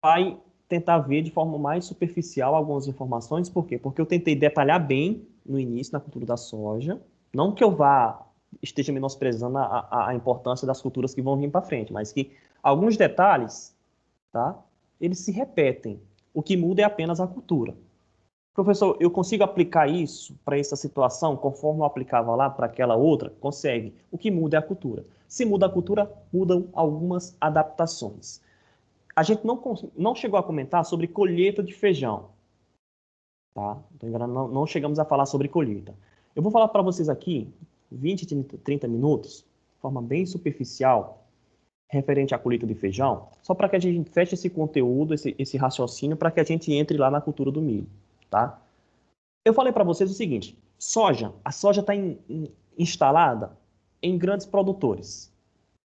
vai tentar ver de forma mais superficial algumas informações. Por quê? Porque eu tentei detalhar bem no início na cultura da soja, não que eu esteja menosprezando a importância das culturas que vão vir para frente, mas que alguns detalhes, tá, eles se repetem. O que muda é apenas a cultura. Professor, eu consigo aplicar isso para essa situação conforme eu aplicava lá para aquela outra? Consegue. O que muda é a cultura. Se muda a cultura, mudam algumas adaptações. A gente não chegou a comentar sobre colheita de feijão. Tá? Não chegamos a falar sobre colheita. Eu vou falar para vocês aqui, 20, 30 minutos, de forma bem superficial, referente à colheita de feijão, só para que a gente feche esse conteúdo, esse raciocínio, para que a gente entre lá na cultura do milho. Tá? Eu falei para vocês o seguinte, a soja está instalada em grandes produtores,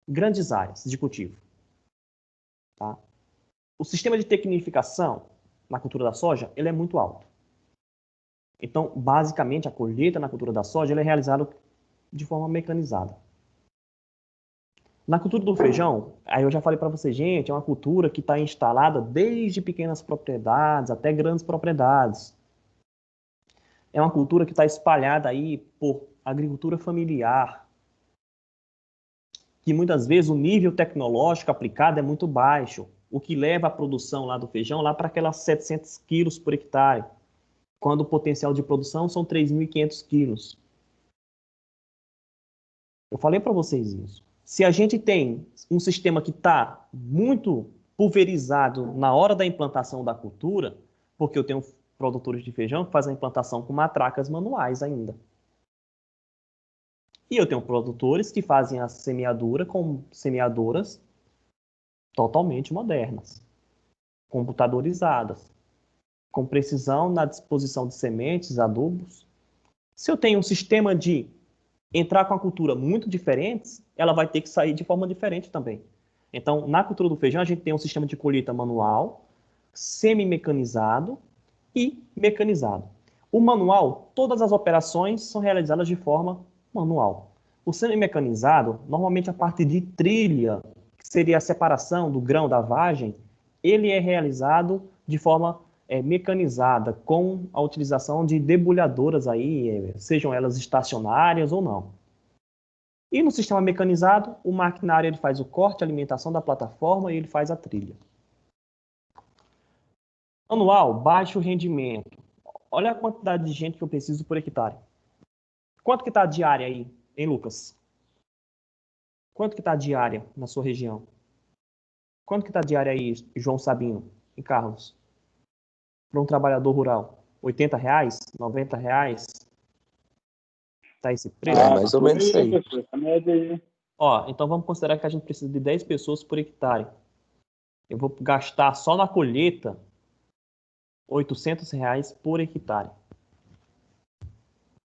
grandes áreas de cultivo. Tá? O sistema de tecnificação na cultura da soja, ele é muito alto. Então, basicamente, a colheita na cultura da soja ele é realizada de forma mecanizada. Na cultura do feijão, aí eu já falei para vocês, gente, é uma cultura que está instalada desde pequenas propriedades até grandes propriedades. É uma cultura que está espalhada aí por agricultura familiar, que muitas vezes o nível tecnológico aplicado é muito baixo, o que leva a produção lá do feijão lá para aquelas 700 quilos por hectare, quando o potencial de produção são 3.500 quilos. Eu falei para vocês isso. Se a gente tem um sistema que está muito pulverizado na hora da implantação da cultura, porque eu tenho produtores de feijão que fazem a implantação com matracas manuais ainda. E eu tenho produtores que fazem a semeadura com semeadoras totalmente modernas, computadorizadas, com precisão na disposição de sementes, adubos. Se eu tenho um sistema de entrar com a cultura muito diferentes, ela vai ter que sair de forma diferente também. Então, na cultura do feijão, a gente tem um sistema de colheita manual, semi-mecanizado e mecanizado. O manual, todas as operações são realizadas de forma manual. O semi-mecanizado, normalmente a parte de trilha, que seria a separação do grão da vagem, ele é realizado de forma mecanizada, com a utilização de debulhadoras aí, sejam elas estacionárias ou não. E no sistema mecanizado, o maquinário ele faz o corte, a alimentação da plataforma e ele faz a trilha. Manual, baixo rendimento. Olha a quantidade de gente que eu preciso por hectare. Quanto que está a diária aí, hein, Lucas? Quanto que está a diária na sua região? Quanto que está a diária aí, João Sabino, em Carlos? Para um trabalhador rural? R$80? R$90? Tá esse preço? Mais ou menos isso aí. Ó, então vamos considerar que a gente precisa de 10 pessoas por hectare. Eu vou gastar só na colheita R$800 por hectare.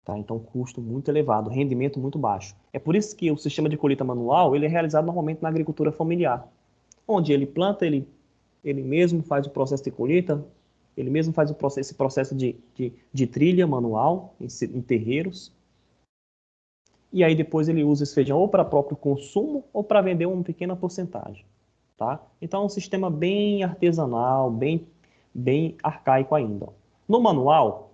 Tá? Então, custo muito elevado, rendimento muito baixo. É por isso que o sistema de colheita manual ele é realizado normalmente na agricultura familiar, onde ele planta, ele mesmo faz o processo de colheita, ele mesmo faz esse processo de trilha manual em terreiros, e aí depois ele usa esse feijão ou para próprio consumo ou para vender uma pequena porcentagem. Tá? Então é um sistema bem artesanal, bem arcaico ainda. No manual,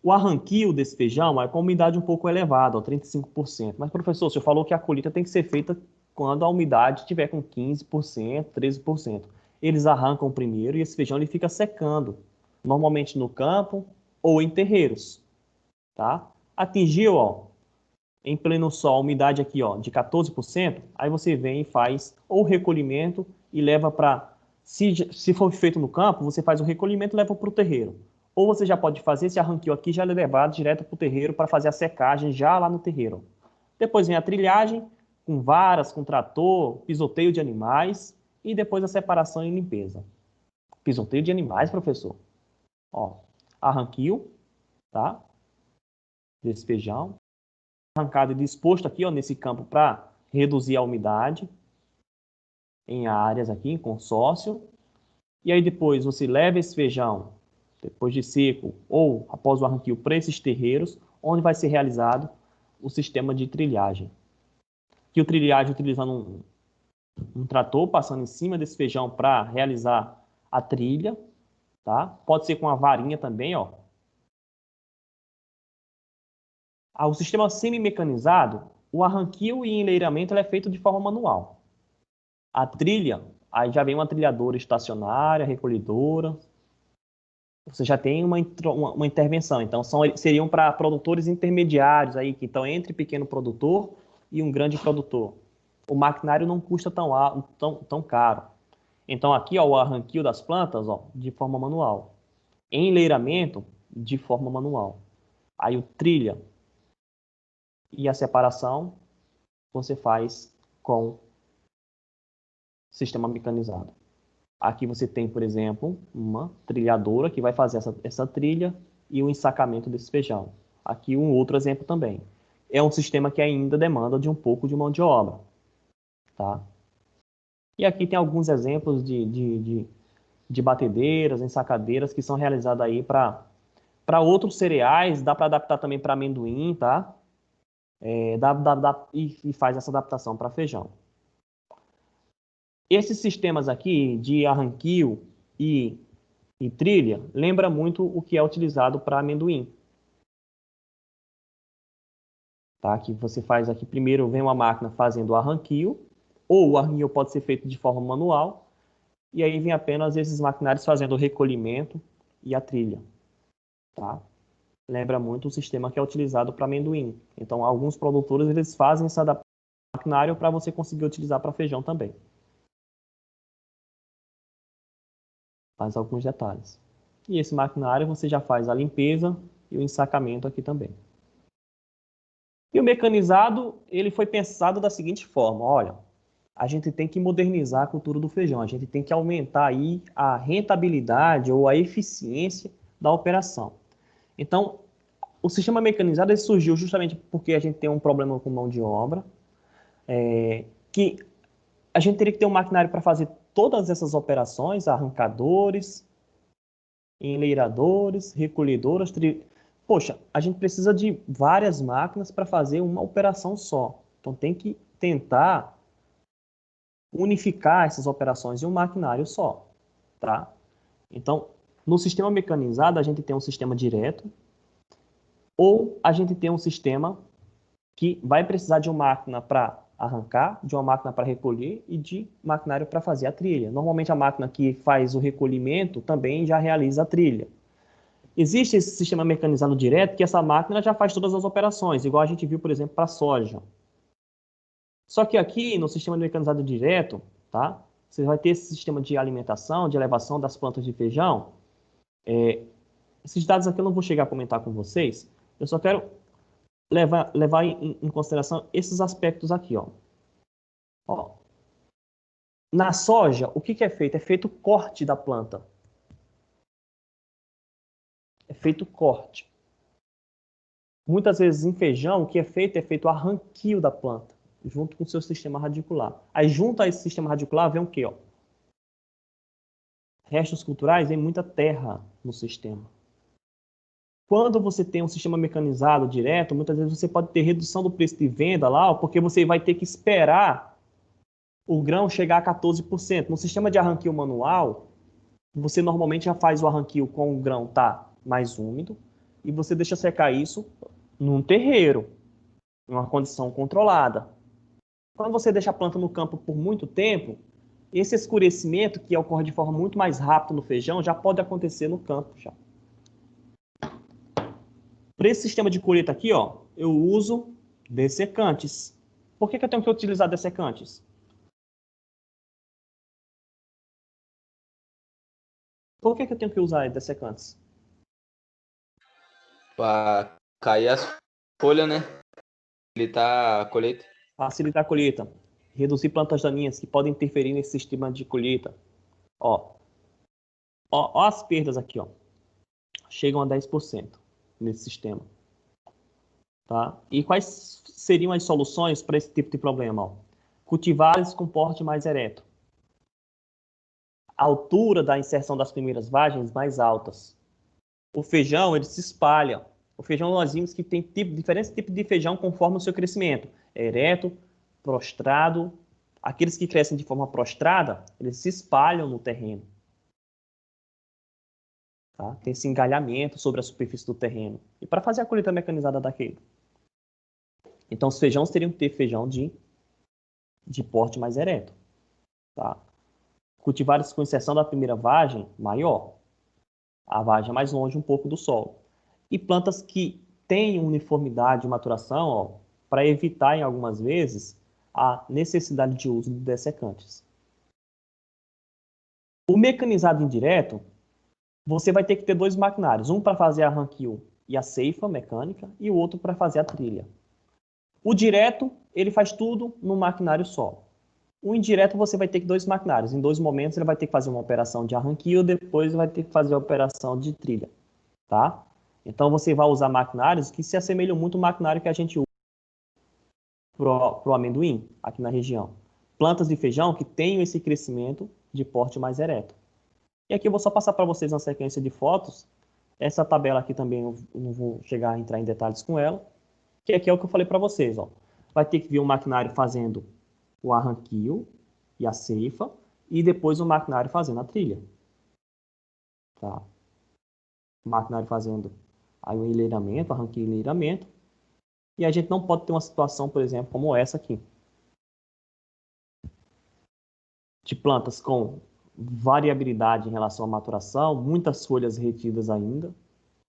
o arranquio desse feijão é com umidade um pouco elevada, 35%. Mas, professor, o senhor falou que a colheita tem que ser feita quando a umidade estiver com 15%, 13%. Eles arrancam primeiro e esse feijão ele fica secando, normalmente no campo ou em terreiros. Tá? Atingiu, ó, em pleno sol, a umidade aqui, ó, de 14%, aí você vem e faz o recolhimento e leva para... Se for feito no campo, você faz o recolhimento e leva para o terreiro. Ou você já pode fazer esse arranquio aqui, já levado direto para o terreiro para fazer a secagem já lá no terreiro. Depois vem a trilhagem, com varas, com trator, pisoteio de animais e depois a separação e limpeza. Pisoteio de animais, professor? Ó, arranquio, tá? Desse feijão. Arrancado e disposto aqui, ó, nesse campo para reduzir a umidade em áreas aqui, em consórcio. E aí depois você leva esse feijão, depois de seco ou após o arranquio, para esses terreiros, onde vai ser realizado o sistema de trilhagem. Que o trilhagem utilizando um trator, passando em cima desse feijão para realizar a trilha, tá? Pode ser com a varinha também, ó. O sistema semi-mecanizado, o arranquio e enleiramento ele é feito de forma manual. A trilha, aí já vem uma trilhadora estacionária, recolhedora. Você já tem uma intervenção. Então, seriam para produtores intermediários aí, que estão entre pequeno produtor e um grande produtor. O maquinário não custa tão caro. Então, aqui, ó, o arranquio das plantas, ó, de forma manual. Enleiramento, de forma manual. Aí, o trilha e a separação, você faz com sistema mecanizado. Aqui você tem, por exemplo, uma trilhadora que vai fazer essa trilha e o ensacamento desse feijão. Aqui um outro exemplo também. É um sistema que ainda demanda de um pouco de mão de obra. Tá? E aqui tem alguns exemplos de batedeiras, ensacadeiras que são realizadas aí para outros cereais, dá para adaptar também para amendoim, tá? E faz essa adaptação para feijão. Esses sistemas aqui de arranquio e trilha lembra muito o que é utilizado para amendoim. Tá? Que você faz aqui, primeiro vem uma máquina fazendo o arranquio, ou o arranquio pode ser feito de forma manual, e aí vem apenas esses maquinários fazendo o recolhimento e a trilha. Tá? Lembra muito o sistema que é utilizado para amendoim. Então, alguns produtores eles fazem esse maquinário para você conseguir utilizar para feijão também. Faz alguns detalhes. E esse maquinário você já faz a limpeza e o ensacamento aqui também. E o mecanizado, ele foi pensado da seguinte forma, olha, a gente tem que modernizar a cultura do feijão, a gente tem que aumentar aí a rentabilidade ou a eficiência da operação. Então, o sistema mecanizado ele surgiu justamente porque a gente tem um problema com mão de obra, que a gente teria que ter um maquinário para fazer todas essas operações, arrancadores, enleiradores, recolhedoras. Poxa, a gente precisa de várias máquinas para fazer uma operação só. Então tem que tentar unificar essas operações em um maquinário só, tá? Então, no sistema mecanizado, a gente tem um sistema direto, ou a gente tem um sistema que vai precisar de uma máquina para arrancar, de uma máquina para recolher e de maquinário para fazer a trilha. Normalmente a máquina que faz o recolhimento também já realiza a trilha. Existe esse sistema mecanizado direto que essa máquina já faz todas as operações, igual a gente viu, por exemplo, para a soja. Só que aqui no sistema mecanizado direto, tá? Você vai ter esse sistema de alimentação, de elevação das plantas de feijão. Esses dados aqui eu não vou chegar a comentar com vocês. Eu só quero levar em consideração esses aspectos aqui, ó. Ó. Na soja, o que é feito? É feito corte da planta. É feito corte. Muitas vezes em feijão, o que é feito o arranquio da planta, junto com o seu sistema radicular. Aí junto a esse sistema radicular vem o quê? Ó? Restos culturais, vem muita terra no sistema. Quando você tem um sistema mecanizado direto, muitas vezes você pode ter redução do preço de venda lá, porque você vai ter que esperar o grão chegar a 14%. No sistema de arranquio manual, você normalmente já faz o arranquio com o grão tá mais úmido e você deixa secar isso num terreiro, em uma condição controlada. Quando você deixa a planta no campo por muito tempo, esse escurecimento, que ocorre de forma muito mais rápida no feijão, já pode acontecer no campo. Já. Para esse sistema de colheita aqui, ó, eu uso dessecantes. Por que eu tenho que utilizar dessecantes? Por que eu tenho que usar dessecantes? Para cair as folhas, né? Facilitar a colheita. Facilitar a colheita. Reduzir plantas daninhas que podem interferir nesse sistema de colheita. Ó as perdas aqui, ó. Chegam a 10% nesse sistema. Tá? E quais seriam as soluções para esse tipo de problema? Ó? Cultivares com porte mais ereto. A altura da inserção das primeiras vagens mais altas. O feijão, ele se espalha. O feijão, nós vimos que tem diferentes tipos de feijão conforme o seu crescimento. Ereto, prostrado. Aqueles que crescem de forma prostrada, eles se espalham no terreno. tá? Tem esse engalhamento sobre a superfície do terreno. E para fazer a colheita mecanizada daquele. Então, os feijões teriam que ter feijão de porte mais ereto, tá? Cultivares com exceção da primeira vagem, maior. A vagem é mais longe um pouco do solo. E plantas que têm uniformidade de maturação, para evitar, em algumas vezes, a necessidade de uso de dessecantes. O mecanizado indireto, você vai ter que ter dois maquinários, um para fazer a arranquio e a ceifa mecânica e o outro para fazer a trilha. O direto, ele faz tudo num maquinário só. O indireto, você vai ter que dois maquinários. Em dois momentos, ele vai ter que fazer uma operação de arranquio, depois vai ter que fazer a operação de trilha, tá? Então, você vai usar maquinários que se assemelham muito ao maquinário que a gente usa para o amendoim, aqui na região. Plantas de feijão que tenham esse crescimento de porte mais ereto. E aqui eu vou só passar para vocês uma sequência de fotos. Essa tabela aqui também eu não vou chegar a entrar em detalhes com ela, que aqui é o que eu falei para vocês, ó. Vai ter que vir um maquinário fazendo o arranquio e a ceifa, e depois o maquinário fazendo a trilha. Tá? O maquinário fazendo aí o enleiramento, arranquio e enleiramento. E a gente não pode ter uma situação, por exemplo, como essa aqui. De plantas com variabilidade em relação à maturação, muitas folhas retidas ainda.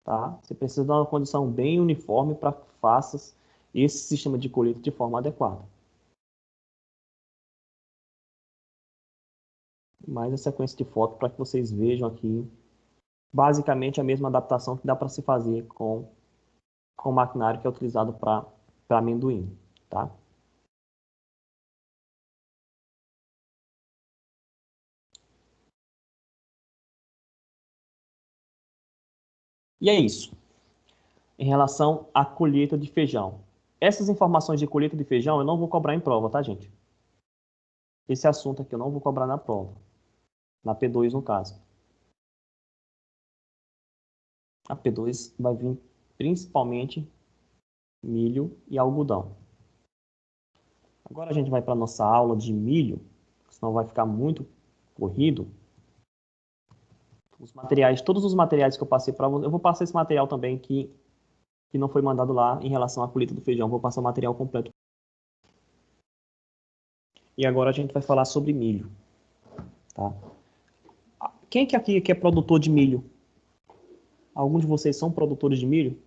Tá? Você precisa dar uma condição bem uniforme para que faças esse sistema de colheita de forma adequada. Mais a sequência de fotos para que vocês vejam aqui basicamente a mesma adaptação que dá para se fazer com o maquinário que é utilizado para amendoim. Tá? E é isso, em relação à colheita de feijão. Essas informações de colheita de feijão eu não vou cobrar em prova, tá, gente? Esse assunto aqui eu não vou cobrar na prova. Na P2, no caso. A P2 vai vir principalmente milho e algodão. Agora a gente vai para a nossa aula de milho, senão vai ficar muito corrido. Os materiais, todos os materiais que eu passei para você, eu vou passar esse material também que não foi mandado lá em relação à colheita do feijão. Vou passar o material completo. E agora a gente vai falar sobre milho. Tá? Quem que aqui que é produtor de milho? Alguns de vocês são produtores de milho?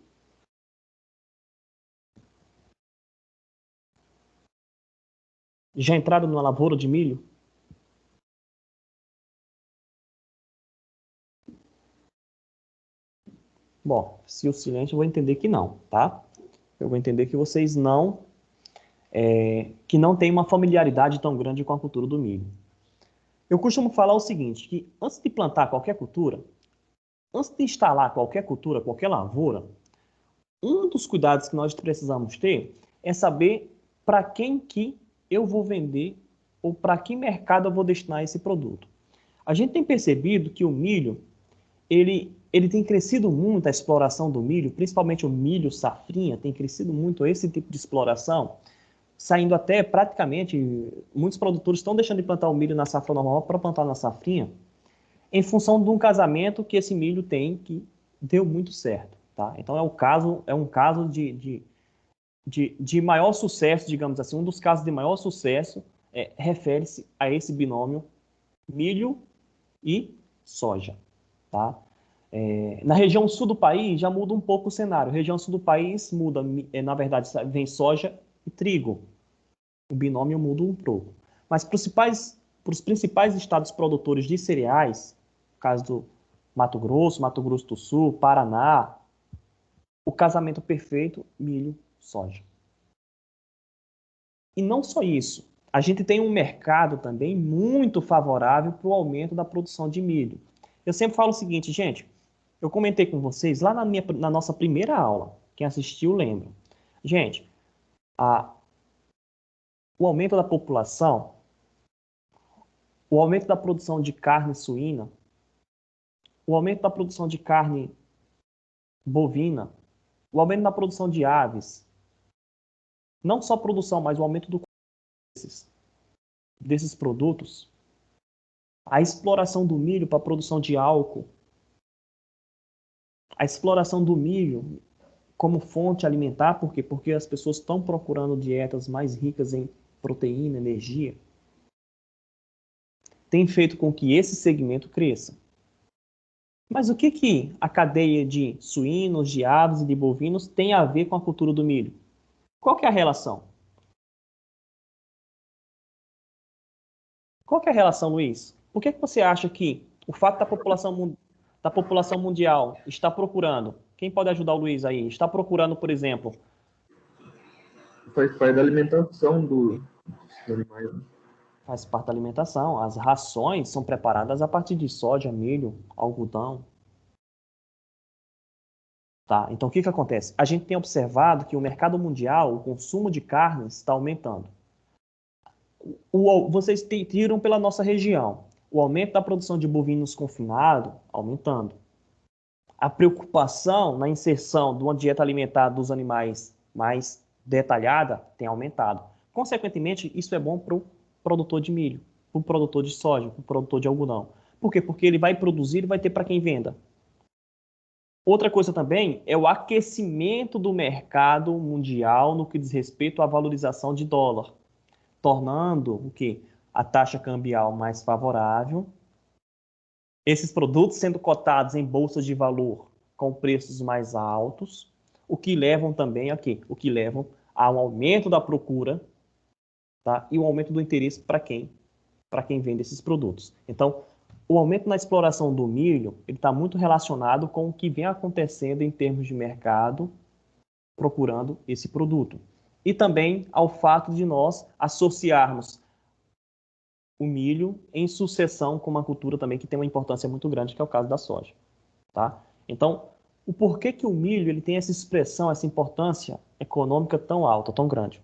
Já entraram numa lavoura de milho? Bom, se o silêncio eu vou entender que não, tá? Eu vou entender que vocês que não têm uma familiaridade tão grande com a cultura do milho. Eu costumo falar o seguinte, que antes de plantar qualquer cultura, antes de instalar qualquer cultura, qualquer lavoura, um dos cuidados que nós precisamos ter é saber para quem que eu vou vender ou para que mercado eu vou destinar esse produto. A gente tem percebido que o milho, ele tem crescido muito, a exploração do milho, principalmente o milho safrinha, tem crescido muito esse tipo de exploração, saindo até praticamente, muitos produtores estão deixando de plantar o milho na safra normal para plantar na safrinha, em função de um casamento que esse milho tem que deu muito certo. Tá? Então é um caso de maior sucesso, digamos assim, um dos casos de maior sucesso refere-se a esse binômio milho e soja. Tá? Na região sul do país já muda um pouco o cenário. A região sul do país muda, na verdade, vem soja e trigo. O binômio muda um pouco. Mas para os principais estados produtores de cereais, no caso do Mato Grosso do Sul, Paraná, o casamento perfeito, milho, soja. E não só isso, a gente tem um mercado também muito favorável para o aumento da produção de milho. Eu sempre falo o seguinte, gente, eu comentei com vocês lá na nossa primeira aula, quem assistiu lembra. Gente, o aumento da população, o aumento da produção de carne suína, o aumento da produção de carne bovina, o aumento da produção de aves, não só a produção, mas o aumento desses produtos, a exploração do milho para a produção de álcool, A exploração do milho como fonte alimentar, por quê? Porque as pessoas estão procurando dietas mais ricas em proteína, energia, tem feito com que esse segmento cresça. Mas o que que a cadeia de suínos, de aves e de bovinos tem a ver com a cultura do milho? Qual que é a relação? Qual que é a relação, Luiz? Por que que você acha que o fato da população mundial está procurando, quem pode ajudar o Luiz aí? Está procurando, por exemplo, Faz parte da alimentação dos animais, né? faz parte da alimentação, as rações são preparadas a partir de soja, milho, algodão. Tá? Então, o que que acontece? A gente tem observado que o mercado mundial, o consumo de carnes está aumentando. Vocês tiram pela nossa região. O aumento da produção de bovinos confinado, aumentando. A preocupação na inserção de uma dieta alimentar dos animais mais detalhada tem aumentado. Consequentemente, isso é bom para o produtor de milho, para o produtor de soja, para o produtor de algodão. Por quê? Porque ele vai produzir e vai ter para quem venda. Outra coisa também é o aquecimento do mercado mundial no que diz respeito à valorização de dólar, tornando o quê? A taxa cambial mais favorável. Esses produtos sendo cotados em bolsas de valor com preços mais altos, o que levam também a quê? O que levam a um aumento da procura, tá? E um aumento do interesse para quem vende esses produtos. Então, o aumento na exploração do milho está muito relacionado com o que vem acontecendo em termos de mercado procurando esse produto. E também ao fato de nós associarmos o milho em sucessão com uma cultura também que tem uma importância muito grande, que é o caso da soja. Tá? Então, o porquê que o milho ele tem essa expressão, essa importância econômica tão alta, tão grande?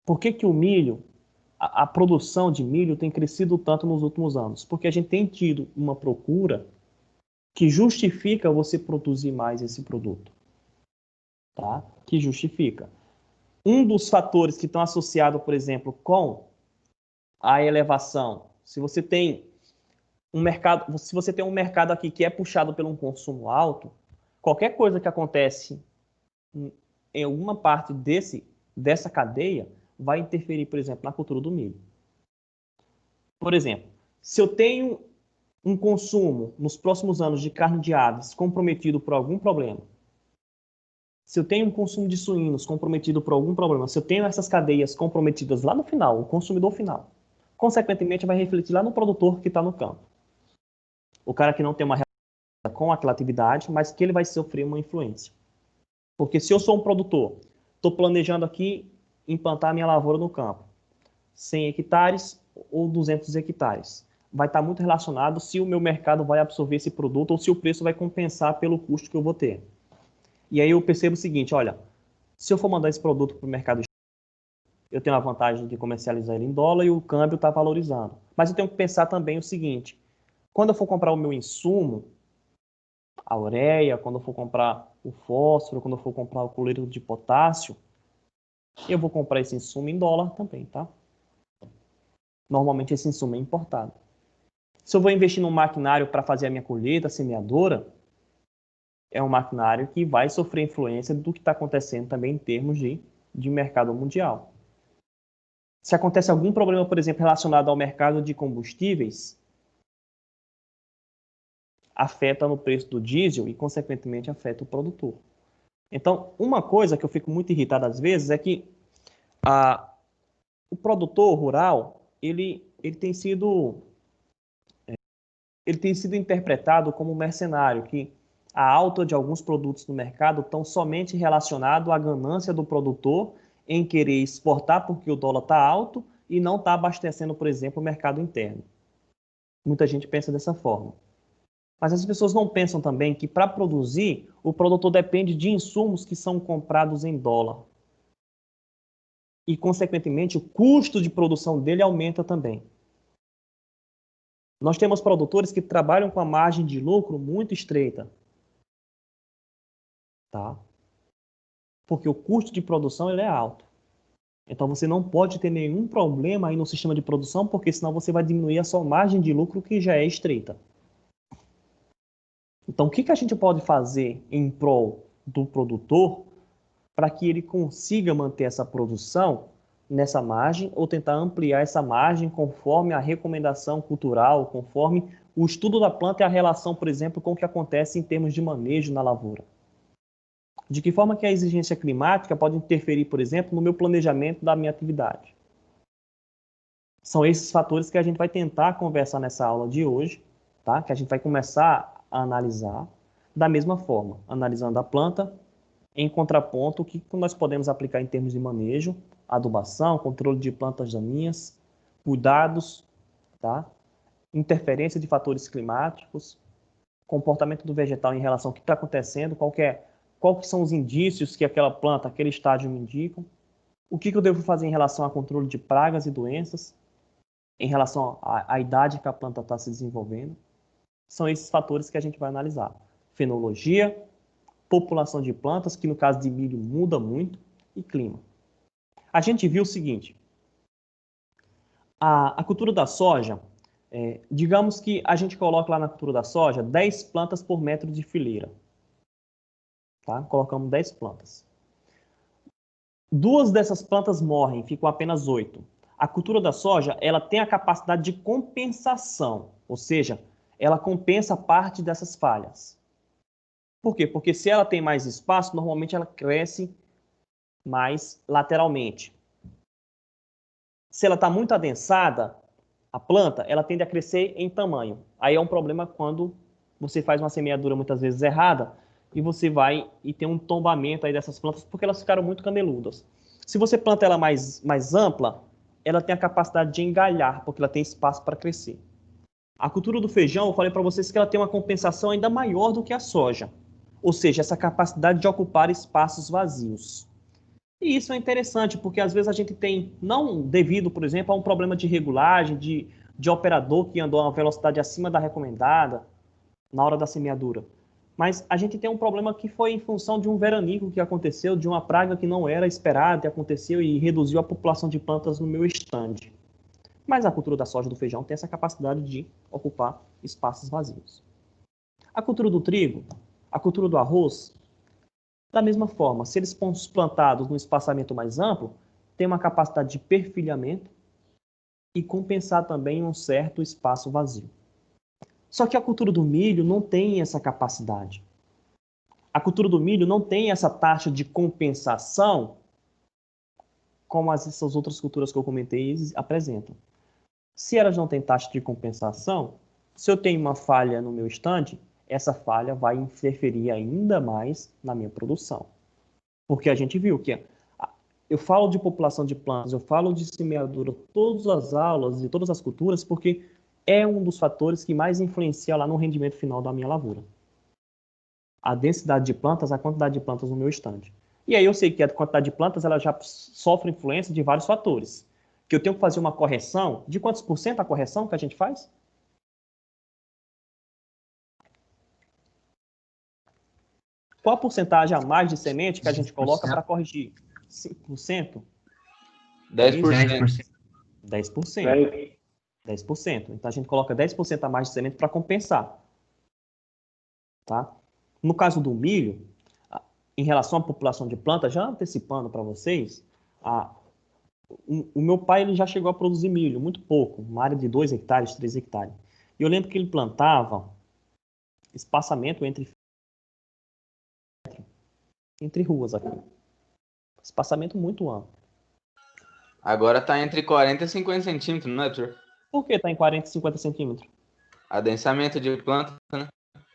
Por que que o milho, a produção de milho tem crescido tanto nos últimos anos? Porque a gente tem tido uma procura que justifica você produzir mais esse produto. Tá? Que justifica. Um dos fatores que estão associados, por exemplo, com a elevação, se você tem um mercado aqui que é puxado pelo um consumo alto, qualquer coisa que acontece em alguma parte dessa cadeia vai interferir, por exemplo, na cultura do milho. Por exemplo, se eu tenho um consumo nos próximos anos de carne de aves comprometido por algum problema, se eu tenho um consumo de suínos comprometido por algum problema, se eu tenho essas cadeias comprometidas lá no final, o consumidor final, consequentemente vai refletir lá no produtor que está no campo. O cara que não tem uma relação com aquela atividade, mas que ele vai sofrer uma influência. Porque se eu sou um produtor, estou planejando aqui implantar minha lavoura no campo, 100 hectares ou 200 hectares, vai estar muito relacionado se o meu mercado vai absorver esse produto ou se o preço vai compensar pelo custo que eu vou ter. E aí eu percebo o seguinte, olha, se eu for mandar esse produto para o mercado, eu tenho a vantagem de comercializar ele em dólar e o câmbio está valorizando. Mas eu tenho que pensar também o seguinte, quando eu for comprar o meu insumo, a ureia, quando eu for comprar o fósforo, quando eu for comprar o cloreto de potássio, eu vou comprar esse insumo em dólar também, tá? Normalmente esse insumo é importado. Se eu vou investir num maquinário para fazer a minha colheita, a semeadora, é um maquinário que vai sofrer influência do que está acontecendo também em termos de mercado mundial. Se acontece algum problema, por exemplo, relacionado ao mercado de combustíveis, afeta no preço do diesel e, consequentemente, afeta o produtor. Então, uma coisa que eu fico muito irritado às vezes é que o produtor rural, ele tem sido interpretado como um mercenário, que a alta de alguns produtos no mercado estão somente relacionados à ganância do produtor em querer exportar porque o dólar está alto e não está abastecendo, por exemplo, o mercado interno. Muita gente pensa dessa forma. Mas as pessoas não pensam também que para produzir, o produtor depende de insumos que são comprados em dólar. E, consequentemente, o custo de produção dele aumenta também. Nós temos produtores que trabalham com a margem de lucro muito estreita. Tá? Porque o custo de produção ele é alto. Então você não pode ter nenhum problema aí no sistema de produção, porque senão você vai diminuir a sua margem de lucro que já é estreita. Então, o que a gente pode fazer em prol do produtor para que ele consiga manter essa produção nessa margem ou tentar ampliar essa margem conforme a recomendação cultural, conforme o estudo da planta e a relação, por exemplo, com o que acontece em termos de manejo na lavoura? De que forma que a exigência climática pode interferir, por exemplo, no meu planejamento da minha atividade? São esses fatores que a gente vai tentar conversar nessa aula de hoje, tá? Que a gente vai começar a analisar da mesma forma, analisando a planta em contraponto, o que nós podemos aplicar em termos de manejo, adubação, controle de plantas daninhas, cuidados, tá? Interferência de fatores climáticos, comportamento do vegetal em relação ao que está acontecendo, qual que são os indícios que aquela planta, aquele estágio me indicam, o que eu devo fazer em relação ao controle de pragas e doenças, em relação à idade que a planta está se desenvolvendo. São esses fatores que a gente vai analisar. Fenologia, população de plantas, que no caso de milho muda muito, e clima. A gente viu o seguinte, a cultura da soja, digamos que a gente coloca lá na cultura da soja 10 plantas por metro de fileira. Tá? Colocamos 10 plantas. 2 dessas plantas morrem, ficam apenas 8. A cultura da soja, ela tem a capacidade de compensação, ou seja, ela compensa parte dessas falhas. Por quê? Porque se ela tem mais espaço, normalmente ela cresce mais lateralmente. Se ela está muito adensada, a planta, ela tende a crescer em tamanho. Aí é um problema quando você faz uma semeadura muitas vezes errada e você vai e tem um tombamento aí dessas plantas porque elas ficaram muito caneludas. Se você planta ela mais ampla, ela tem a capacidade de engalhar, porque ela tem espaço para crescer. A cultura do feijão, eu falei para vocês que ela tem uma compensação ainda maior do que a soja. Ou seja, essa capacidade de ocupar espaços vazios. E isso é interessante, porque às vezes a gente tem, não devido, por exemplo, a um problema de regulagem, de operador que andou a uma velocidade acima da recomendada na hora da semeadura, mas a gente tem um problema que foi em função de um veranico que aconteceu, de uma praga que não era esperada e aconteceu e reduziu a população de plantas no meu estande. Mas a cultura da soja e do feijão tem essa capacidade de ocupar espaços vazios. A cultura do trigo, a cultura do arroz, da mesma forma, se eles foram plantados num espaçamento mais amplo, tem uma capacidade de perfilhamento e compensar também um certo espaço vazio. Só que a cultura do milho não tem essa capacidade. A cultura do milho não tem essa taxa de compensação como essas outras culturas que eu comentei apresentam. Se elas não têm taxa de compensação, se eu tenho uma falha no meu estande, essa falha vai interferir ainda mais na minha produção. Porque a gente viu que eu falo de população de plantas, eu falo de semeadura, todas as aulas e todas as culturas, porque é um dos fatores que mais influencia lá no rendimento final da minha lavoura. A densidade de plantas, a quantidade de plantas no meu estande. E aí eu sei que a quantidade de plantas ela já sofre influência de vários fatores. Que eu tenho que fazer uma correção. De quantos por cento a correção que a gente faz? Qual a porcentagem a mais de semente que a gente coloca para corrigir? 5%? 10%. 10%. 10%. Então a gente coloca 10% a mais de semente para compensar. Tá? No caso do milho, em relação à população de plantas, já antecipando para vocês, o meu pai ele já chegou a produzir milho, muito pouco, uma área de 2 hectares, 3 hectares. E eu lembro que ele plantava espaçamento entre ruas aqui. Espaçamento muito amplo. Agora está entre 40 e 50 centímetros, não é, Arthur? Por que está em 40 e 50 centímetros? Adensamento de planta, né?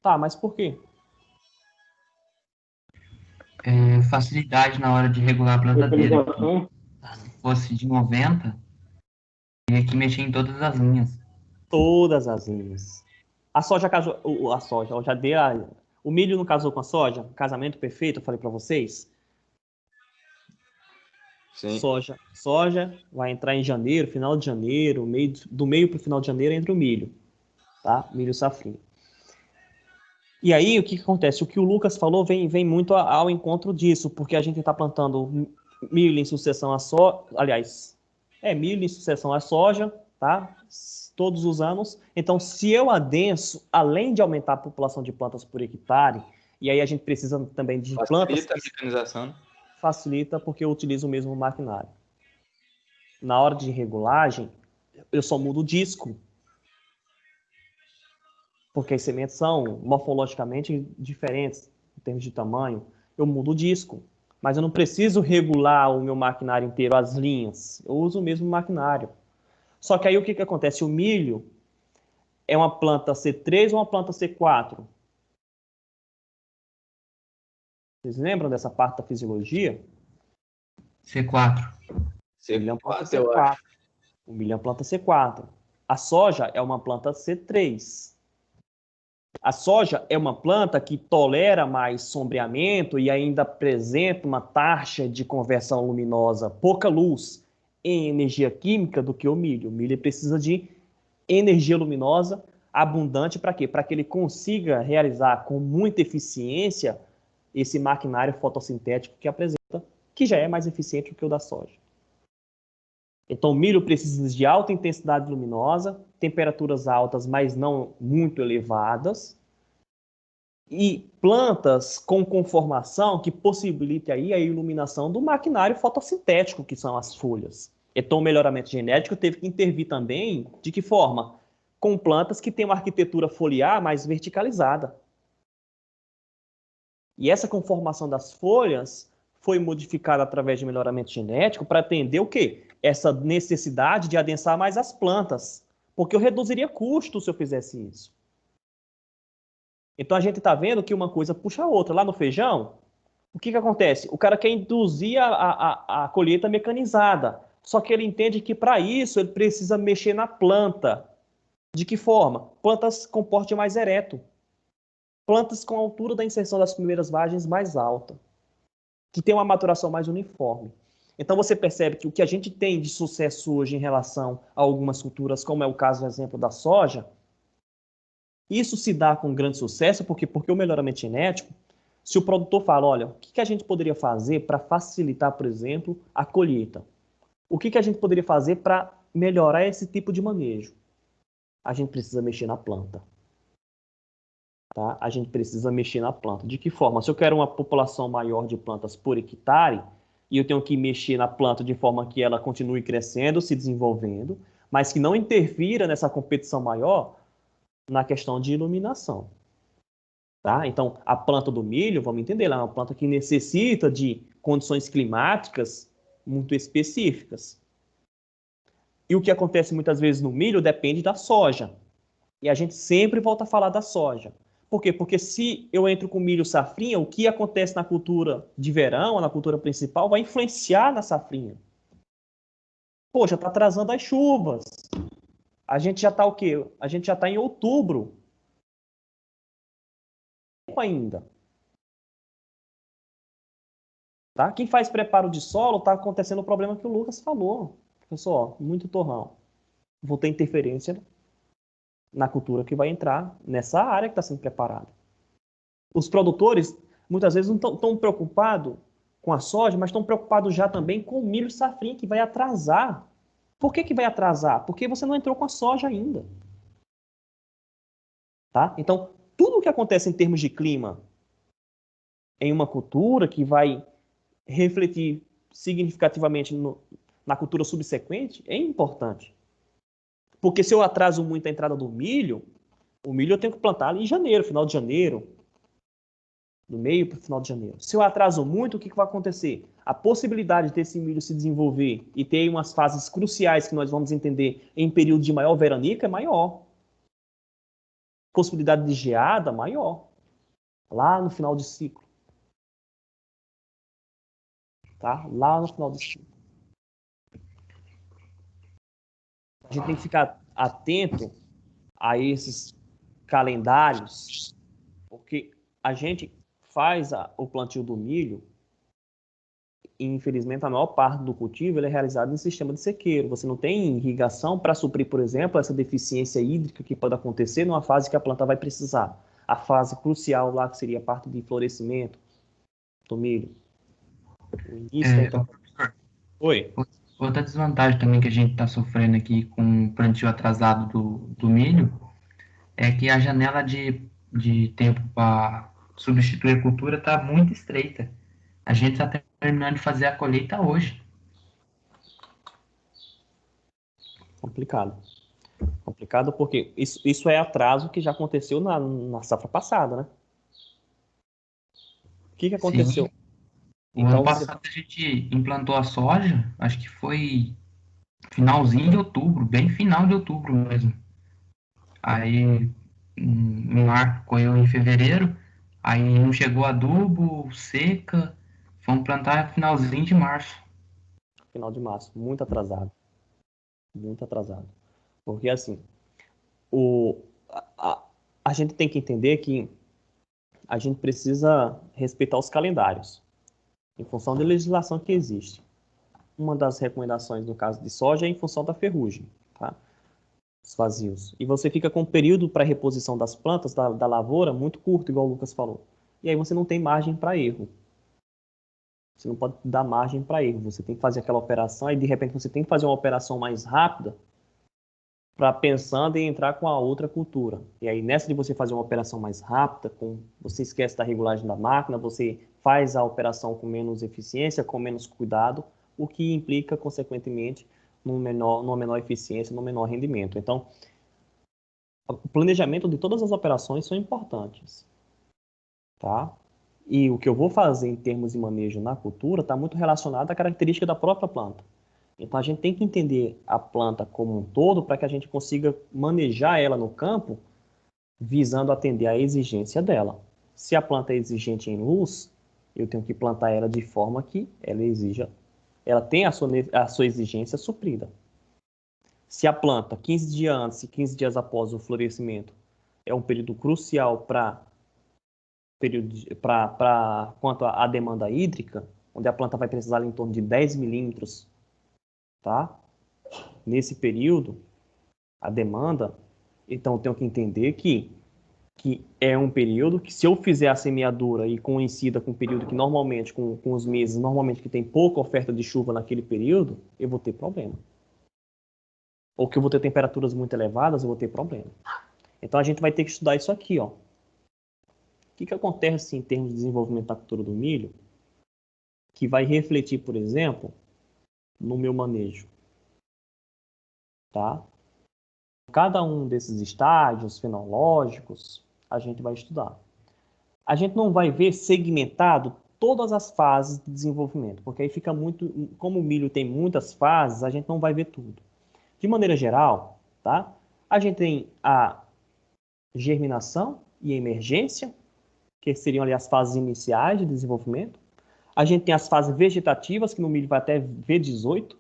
Tá, mas por quê? Facilidade na hora de regular a plantadeira. Se fosse de 90, teria que mexer em todas as linhas. Todas as linhas. A soja casou. A soja, eu já dei o milho não casou com a soja? Casamento perfeito, eu falei para vocês. Sim. Soja vai entrar em janeiro, final de janeiro, do meio para o final de janeiro entra o milho. Tá? Milho safrinha. E aí, o que acontece? O que o Lucas falou vem muito ao encontro disso, porque a gente está plantando milho em sucessão à soja, aliás, milho em sucessão à soja, tá? todos os anos. Então, se eu adenso, além de aumentar a população de plantas por hectare, e aí a gente precisa também de plantas... Facilita a mecanização. Facilita porque eu utilizo o mesmo maquinário. Na hora de regulagem, eu só mudo o disco. Porque as sementes são morfologicamente diferentes em termos de tamanho. Eu mudo o disco. Mas eu não preciso regular o meu maquinário inteiro, as linhas. Eu uso o mesmo maquinário. Só que aí o que acontece? O milho é uma planta C3 ou uma planta C4? Vocês lembram dessa parte da fisiologia? C4. O milho é uma planta eu C4. acho. O milho é uma planta C4. A soja é uma planta C3. A soja é uma planta que tolera mais sombreamento e ainda apresenta uma taxa de conversão luminosa, pouca luz, em energia química do que o milho. O milho precisa de energia luminosa abundante para quê? Para que ele consiga realizar com muita eficiência esse maquinário fotossintético que apresenta, que já é mais eficiente do que o da soja. Então, o milho precisa de alta intensidade luminosa, temperaturas altas, mas não muito elevadas, e plantas com conformação que possibilite aí a iluminação do maquinário fotossintético, que são as folhas. Então, o melhoramento genético teve que intervir também, de que forma? Com plantas que têm uma arquitetura foliar mais verticalizada. E essa conformação das folhas foi modificada através de melhoramento genético para atender o quê? Essa necessidade de adensar mais as plantas, porque eu reduziria custo se eu fizesse isso. Então a gente está vendo que uma coisa puxa a outra. Lá no feijão, o que acontece? O cara quer induzir a colheita mecanizada, só que ele entende que para isso ele precisa mexer na planta. De que forma? Plantas com porte mais ereto. Plantas com a altura da inserção das primeiras vagens mais alta, que tem uma maturação mais uniforme. Então você percebe que o que a gente tem de sucesso hoje em relação a algumas culturas, como é o caso, por exemplo, da soja, isso se dá com grande sucesso porque o melhoramento genético, se o produtor fala, olha, o que a gente poderia fazer para facilitar, por exemplo, a colheita? O que a gente poderia fazer para melhorar esse tipo de manejo? A gente precisa mexer na planta. Tá? A gente precisa mexer na planta. De que forma? Se eu quero uma população maior de plantas por hectare, e eu tenho que mexer na planta de forma que ela continue crescendo, se desenvolvendo, mas que não interfira nessa competição maior na questão de iluminação. Tá? Então, a planta do milho, vamos entender, ela é uma planta que necessita de condições climáticas muito específicas. E o que acontece muitas vezes no milho depende da soja. E a gente sempre volta a falar da soja. Por quê? Porque se eu entro com milho safrinha, o que acontece na cultura de verão, na cultura principal, vai influenciar na safrinha. Poxa, está atrasando as chuvas. A gente já está o quê? A gente já está em outubro. Ainda. Tá? Quem faz preparo de solo, está acontecendo o problema que o Lucas falou. Pessoal, muito torrão. Vou ter interferência na cultura que vai entrar nessa área que está sendo preparada. Os produtores, muitas vezes, não estão tão preocupados com a soja, mas estão preocupados já também com o milho safrinha, que vai atrasar. Por que vai atrasar? Porque você não entrou com a soja ainda. Tá? Então, tudo o que acontece em termos de clima em uma cultura que vai refletir significativamente na cultura subsequente é importante. Porque se eu atraso muito a entrada do milho, o milho eu tenho que plantar ali em janeiro, final de janeiro, do meio para o final de janeiro. Se eu atraso muito, o que vai acontecer? A possibilidade desse milho se desenvolver e ter umas fases cruciais que nós vamos entender em período de maior veranico é maior. Possibilidade de geada maior, lá no final de ciclo. Tá? Lá no final do ciclo. A gente tem que ficar atento a esses calendários, porque a gente faz o plantio do milho e, infelizmente, a maior parte do cultivo ele é realizado em sistema de sequeiro. Você não tem irrigação para suprir, por exemplo, essa deficiência hídrica que pode acontecer numa fase que a planta vai precisar. A fase crucial lá, que seria a parte de florescimento do milho. O início da... Professor, Oi. Outra desvantagem também que a gente está sofrendo aqui com o plantio atrasado do milho é que a janela de tempo para substituir a cultura está muito estreita. A gente está terminando de fazer a colheita hoje. Complicado. Complicado porque isso é atraso que já aconteceu na safra passada, né? O que aconteceu? Sim, o ano Então, você... passado a gente implantou a soja, acho que foi finalzinho de outubro, bem final de outubro mesmo. Aí, em março, colheu em fevereiro, aí não chegou adubo, seca, vamos plantar finalzinho de março. Final de março, muito atrasado. Muito atrasado. Porque, assim, o, a, a a gente tem que entender que a gente precisa respeitar os calendários, em função da legislação que existe. Uma das recomendações, no caso de soja, é em função da ferrugem, tá? Os vazios. E você fica com um período para reposição das plantas, da lavoura, muito curto, igual o Lucas falou. E aí você não tem margem para erro. Você não pode dar margem para erro. Você tem que fazer aquela operação e, de repente, você tem que fazer uma operação mais rápida para pensando em entrar com a outra cultura. E aí, nessa de você fazer uma operação mais rápida, você esquece da regulagem da máquina, você faz a operação com menos eficiência, com menos cuidado, o que implica, consequentemente, numa menor eficiência, num menor rendimento. Então, o planejamento de todas as operações são importantes, tá? E o que eu vou fazer em termos de manejo na cultura está muito relacionado à característica da própria planta. Então, a gente tem que entender a planta como um todo para que a gente consiga manejar ela no campo, visando atender à exigência dela. Se a planta é exigente em luz, eu tenho que plantar ela de forma que ela tenha a sua exigência suprida. Se a planta, 15 dias antes e 15 dias após o florescimento, é um período crucial quanto à demanda hídrica, onde a planta vai precisar em torno de 10 milímetros, tá? Nesse período, a demanda, então eu tenho que entender que é um período que, se eu fizer a semeadura e coincida com o período que normalmente, com os meses, normalmente que tem pouca oferta de chuva naquele período, eu vou ter problema. Ou que eu vou ter temperaturas muito elevadas, eu vou ter problema. Então a gente vai ter que estudar isso aqui, ó. O que acontece em termos de desenvolvimento da cultura do milho, que vai refletir, por exemplo, no meu manejo, tá? Cada um desses estágios fenológicos, a gente vai estudar. A gente não vai ver segmentado todas as fases de desenvolvimento, porque aí fica muito, como o milho tem muitas fases, a gente não vai ver tudo. De maneira geral, tá? A gente tem a germinação e a emergência, que seriam ali as fases iniciais de desenvolvimento. A gente tem as fases vegetativas, que no milho vai até V18.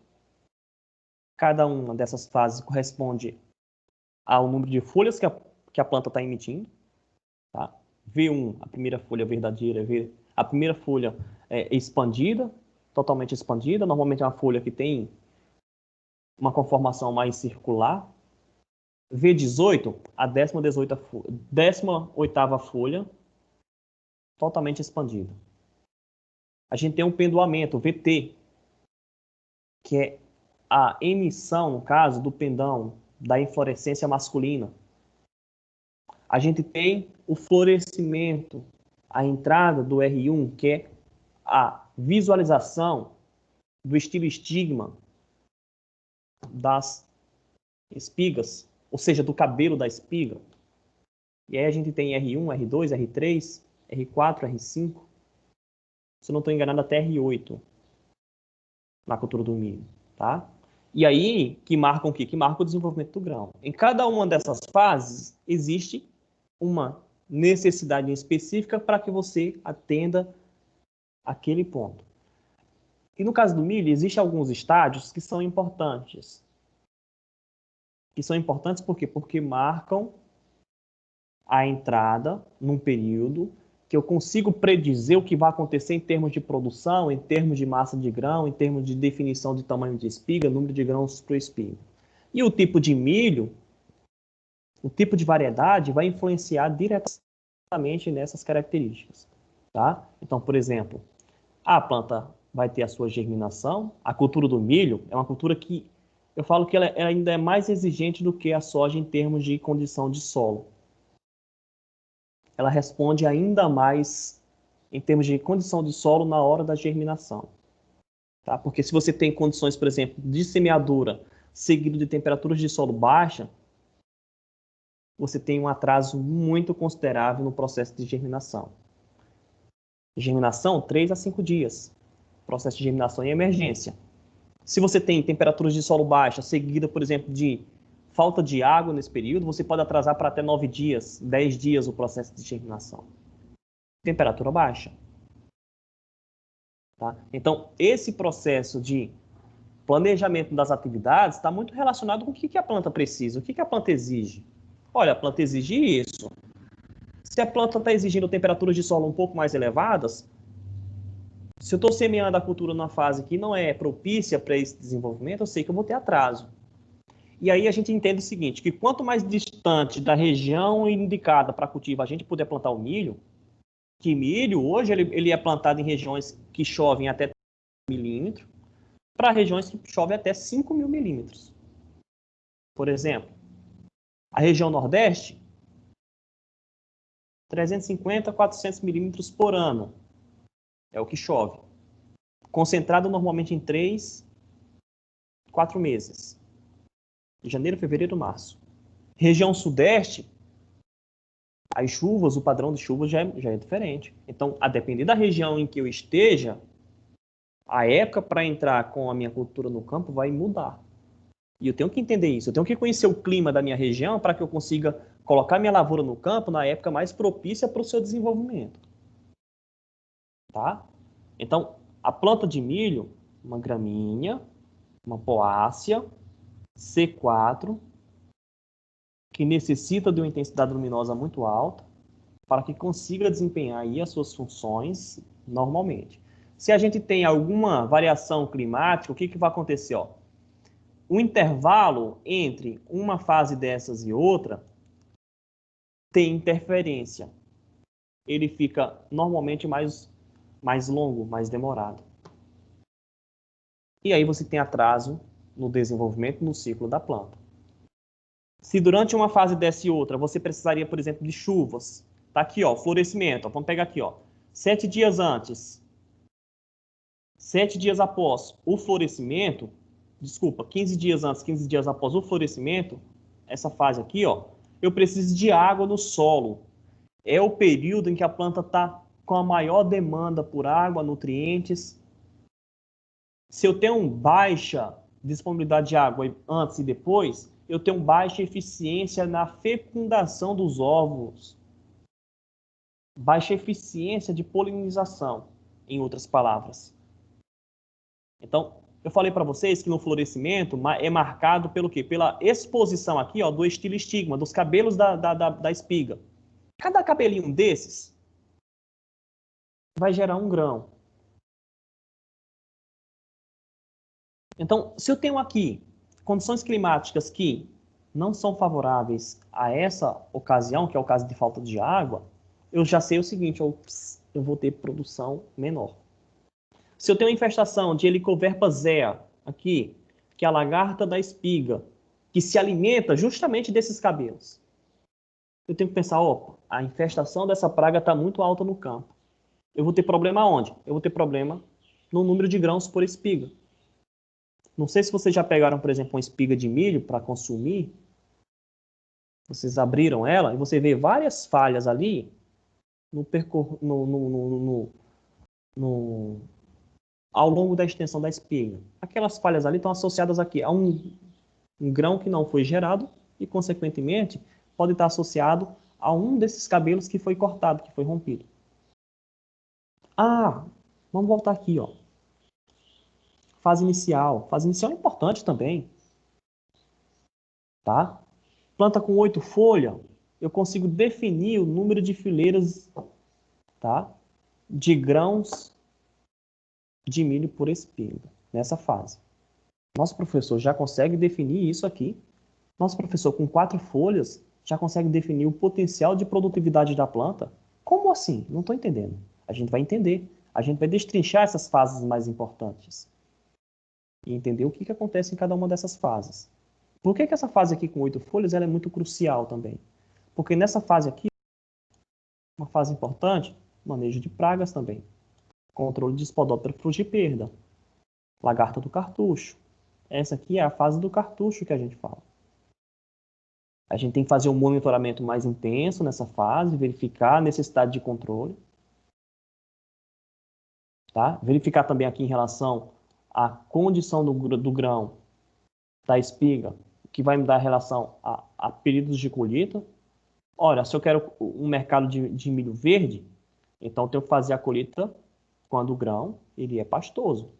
Cada uma dessas fases corresponde ao número de folhas que a planta está emitindo. Tá? V1, a primeira folha verdadeira, a primeira folha expandida, totalmente expandida. Normalmente é uma folha que tem uma conformação mais circular. V18, a 18ª folha, totalmente expandida. A gente tem um pendoamento, VT, que é a emissão, no caso, do pendão da inflorescência masculina. A gente tem o florescimento, a entrada do R1, que é a visualização do estilo estigma das espigas, ou seja, do cabelo da espiga. E aí a gente tem R1, R2, R3, R4, R5. Se eu não estou enganado, até R8 na cultura do milho, tá? E aí, que marcam o quê? Que marca o desenvolvimento do grão. Em cada uma dessas fases, existe uma necessidade específica para que você atenda aquele ponto. E no caso do milho, existem alguns estágios que são importantes. Que são importantes por quê? Porque marcam a entrada num período que eu consigo predizer o que vai acontecer em termos de produção, em termos de massa de grão, em termos de definição de tamanho de espiga, número de grãos por espiga. E o tipo de milho, o tipo de variedade vai influenciar diretamente nessas características. Tá? Então, por exemplo, a planta vai ter a sua germinação. A cultura do milho é uma cultura que eu falo que ela ainda é mais exigente do que a soja em termos de condição de solo. Ela responde ainda mais em termos de condição de solo na hora da germinação. Tá? Porque se você tem condições, por exemplo, de semeadura seguido de temperaturas de solo baixa, você tem um atraso muito considerável no processo de germinação. Germinação, 3 a 5 dias. Processo de germinação em emergência. Se você tem temperaturas de solo baixa, seguida, por exemplo, de falta de água nesse período, você pode atrasar para até 9 dias, 10 dias o processo de germinação. Temperatura baixa. Tá? Então, esse processo de planejamento das atividades está muito relacionado com o que a planta precisa, o que a planta exige. Olha, a planta exige isso. Se a planta está exigindo temperaturas de solo um pouco mais elevadas, se eu estou semeando a cultura numa fase que não é propícia para esse desenvolvimento, eu sei que eu vou ter atraso. E aí a gente entende o seguinte, que quanto mais distante da região indicada para cultivo a gente puder plantar o milho, que milho hoje ele é plantado em regiões que chovem até 3 milímetros, para regiões que chovem até 5.000 milímetros. Por exemplo, a região Nordeste, 350 a 400 milímetros por ano é o que chove. Concentrado normalmente em 3, 4 meses. Janeiro, fevereiro, março. Região Sudeste, as chuvas, o padrão de chuva já é diferente. Então, a depender da região em que eu esteja, a época para entrar com a minha cultura no campo vai mudar. E eu tenho que entender isso. Eu tenho que conhecer o clima da minha região para que eu consiga colocar minha lavoura no campo na época mais propícia para o seu desenvolvimento. Tá? Então, a planta de milho, uma gramínea, uma poácea, C4, que necessita de uma intensidade luminosa muito alta para que consiga desempenhar aí as suas funções normalmente. Se a gente tem alguma variação climática, o que vai acontecer? Ó? O intervalo entre uma fase dessas e outra tem interferência. Ele fica normalmente mais longo, mais demorado. E aí você tem atraso no desenvolvimento no ciclo da planta. Se durante uma fase dessa e outra você precisaria, por exemplo, de chuvas, tá aqui, ó, florescimento, ó, vamos pegar aqui, ó, 7 dias antes, 7 dias após o florescimento, 15 dias antes, 15 dias após o florescimento, essa fase aqui, ó, eu preciso de água no solo. É o período em que a planta está com a maior demanda por água, nutrientes. Se eu tenho baixa disponibilidade de água antes e depois, eu tenho baixa eficiência na fecundação dos ovos. Baixa eficiência de polinização, em outras palavras. Então, eu falei para vocês que no florescimento é marcado pelo quê? Pela exposição aqui, ó, do estilistigma, dos cabelos da espiga. Cada cabelinho desses vai gerar um grão. Então, se eu tenho aqui condições climáticas que não são favoráveis a essa ocasião, que é o caso de falta de água, eu já sei o seguinte, eu vou ter produção menor. Se eu tenho uma infestação de Helicoverpa zea, aqui, que é a lagarta da espiga, que se alimenta justamente desses cabelos, eu tenho que pensar, opa, a infestação dessa praga está muito alta no campo. Eu vou ter problema onde? Eu vou ter problema no número de grãos por espiga. Não sei se vocês já pegaram, por exemplo, uma espiga de milho para consumir. Vocês abriram ela e você vê várias falhas ali ao longo da extensão da espiga. Aquelas falhas ali estão associadas aqui a um grão que não foi gerado e, consequentemente, pode estar associado a um desses cabelos que foi cortado, que foi rompido. Ah, vamos voltar aqui, ó. Fase inicial. Fase inicial é importante também. Tá? Planta com 8 folhas, eu consigo definir o número de fileiras, tá? De grãos de milho por espiga, nessa fase. Nosso professor já consegue definir isso aqui. Nosso professor com 4 folhas já consegue definir o potencial de produtividade da planta. Como assim? Não estou entendendo. A gente vai entender A gente vai destrinchar essas fases mais importantes e entender o que acontece em cada uma dessas fases. Por que essa fase aqui com 8 folhas ela é muito crucial também? Porque nessa fase aqui, uma fase importante, manejo de pragas também. Controle de Spodoptera frugiperda. Lagarta do cartucho. Essa aqui é a fase do cartucho que a gente fala. A gente tem que fazer um monitoramento mais intenso nessa fase, verificar a necessidade de controle. Tá? Verificar também aqui em relação à condição do grão, da espiga, que vai me dar relação a períodos de colheita. Ora, se eu quero um mercado de milho verde, então eu tenho que fazer a colheita quando o grão ele é pastoso.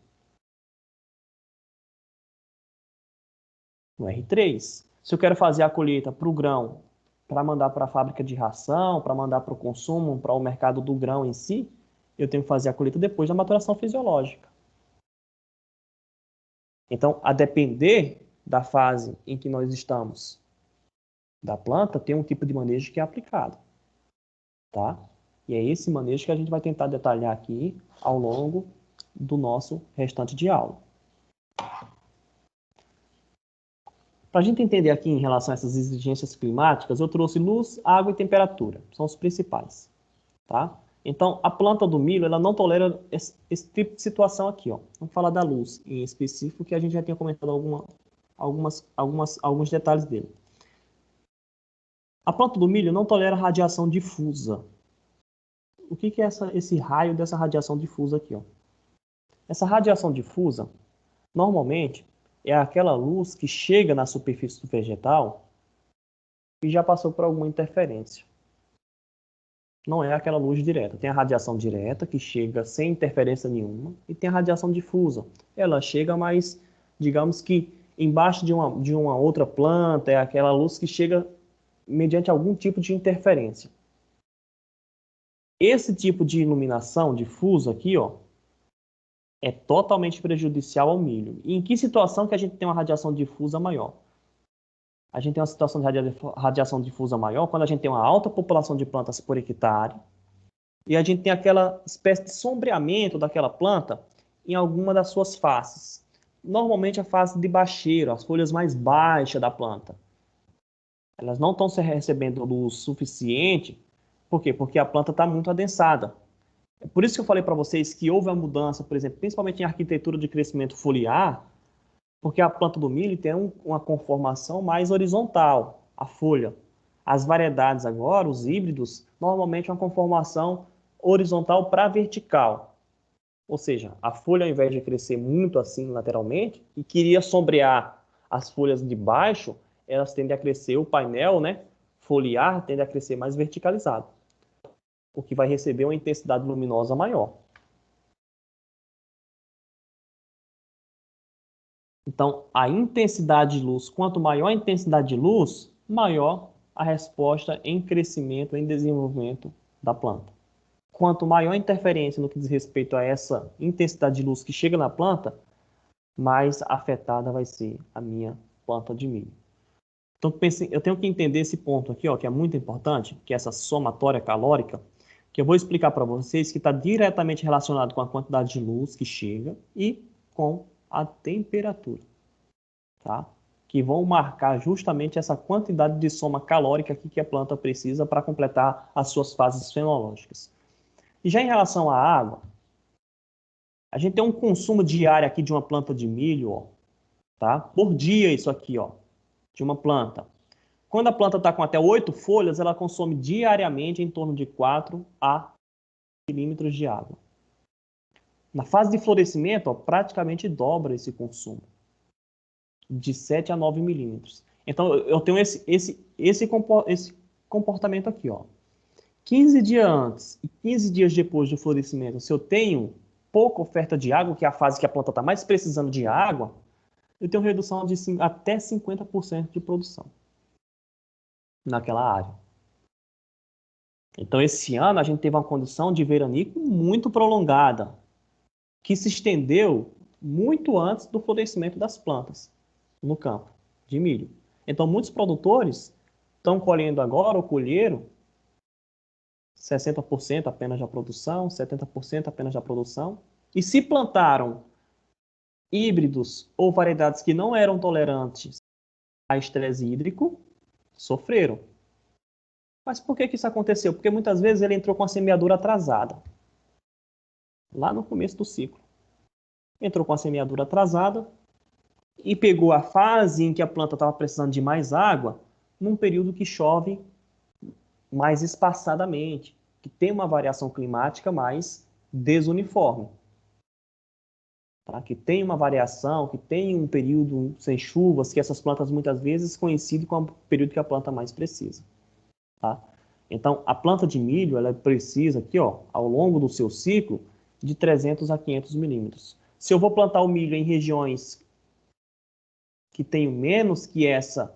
No R3. Se eu quero fazer a colheita para o grão, para mandar para a fábrica de ração, para mandar para o consumo, para o mercado do grão em si, eu tenho que fazer a colheita depois da maturação fisiológica. Então, a depender da fase em que nós estamos da planta, tem um tipo de manejo que é aplicado. Tá? E é esse manejo que a gente vai tentar detalhar aqui ao longo do nosso restante de aula. Para a gente entender aqui em relação a essas exigências climáticas, eu trouxe luz, água e temperatura. São os principais. Tá? Então, a planta do milho ela não tolera esse tipo de situação aqui. Ó. Vamos falar da luz em específico, que a gente já tinha comentado alguns detalhes dele. A planta do milho não tolera radiação difusa. O que é esse raio dessa radiação difusa aqui? Ó? Essa radiação difusa, normalmente, é aquela luz que chega na superfície do vegetal e já passou por alguma interferência. Não é aquela luz direta. Tem a radiação direta, que chega sem interferência nenhuma, e tem a radiação difusa. Ela chega mais, digamos que, embaixo de uma outra planta, é aquela luz que chega mediante algum tipo de interferência. Esse tipo de iluminação difusa aqui, ó, é totalmente prejudicial ao milho. E em que situação que a gente tem uma radiação difusa maior? A gente tem uma situação de radiação difusa maior quando a gente tem uma alta população de plantas por hectare e a gente tem aquela espécie de sombreamento daquela planta em alguma das suas faces. Normalmente a face de bacheiro, as folhas mais baixas da planta. Elas não estão recebendo luz suficiente. Por quê? Porque a planta está muito adensada. É por isso que eu falei para vocês que houve a mudança, por exemplo, principalmente em arquitetura de crescimento foliar, porque a planta do milho tem uma conformação mais horizontal, a folha. As variedades agora, os híbridos, normalmente uma conformação horizontal para vertical. Ou seja, a folha, ao invés de crescer muito assim lateralmente, e queria sombrear as folhas de baixo, elas tendem a crescer, o painel, né, foliar, tende a crescer mais verticalizado, o que vai receber uma intensidade luminosa maior. Então, a intensidade de luz, quanto maior a intensidade de luz, maior a resposta em crescimento, em desenvolvimento da planta. Quanto maior a interferência no que diz respeito a essa intensidade de luz que chega na planta, mais afetada vai ser a minha planta de milho. Então, eu tenho que entender esse ponto aqui, ó, que é muito importante, que é essa somatória calórica, que eu vou explicar para vocês que está diretamente relacionado com a quantidade de luz que chega e com a temperatura, tá? Que vão marcar justamente essa quantidade de soma calórica que a planta precisa para completar as suas fases fenológicas. E já em relação à água, a gente tem um consumo diário aqui de uma planta de milho, ó, tá? Por dia isso aqui, ó, de uma planta. Quando a planta está com até 8 folhas, ela consome diariamente em torno de 4 a milímetros de água. Na fase de florescimento, ó, praticamente dobra esse consumo, de 7 a 9 milímetros. Então, eu tenho esse comportamento aqui. Ó. 15 dias antes e 15 dias depois do florescimento, se eu tenho pouca oferta de água, que é a fase que a planta está mais precisando de água, eu tenho redução de até 50% de produção naquela área. Então, esse ano, a gente teve uma condição de veranico muito prolongada, que se estendeu muito antes do florescimento das plantas no campo de milho. Então, muitos produtores estão colhendo agora, ou colheram, 60% apenas da produção, 70% apenas da produção. E se plantaram híbridos ou variedades que não eram tolerantes a estresse hídrico, sofreram. Mas por que que isso aconteceu? Porque muitas vezes ele entrou com a semeadura atrasada, lá no começo do ciclo. Entrou com a semeadura atrasada e pegou a fase em que a planta estava precisando de mais água, num período que chove mais espaçadamente, que tem uma variação climática mais desuniforme. Tá? Que tem uma variação, que tem um período sem chuvas, que essas plantas muitas vezes coincidem com o período que a planta mais precisa. Tá? Então, a planta de milho, ela precisa aqui, ó, ao longo do seu ciclo, de 300 a 500 milímetros. Se eu vou plantar o milho em regiões que tenham menos que essa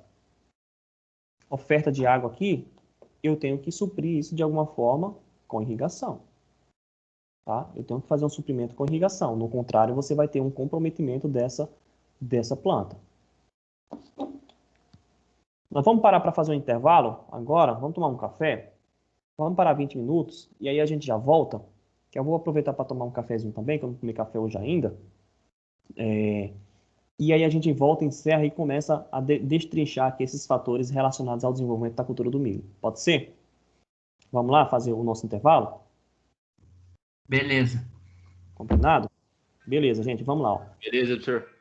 oferta de água aqui, eu tenho que suprir isso de alguma forma com irrigação. Tá? Eu tenho que fazer um suprimento com irrigação. No contrário, você vai ter um comprometimento dessa planta. Nós vamos parar para fazer um intervalo agora. Vamos tomar um café. Vamos parar 20 minutos e aí a gente já volta. Que eu vou aproveitar para tomar um cafezinho também, que eu não tomei café hoje ainda. E aí a gente volta, encerra e começa a destrinchar aqui esses fatores relacionados ao desenvolvimento da cultura do milho. Pode ser? Vamos lá fazer o nosso intervalo? Beleza. Combinado? Beleza, gente, vamos lá. Ó. Beleza, professor.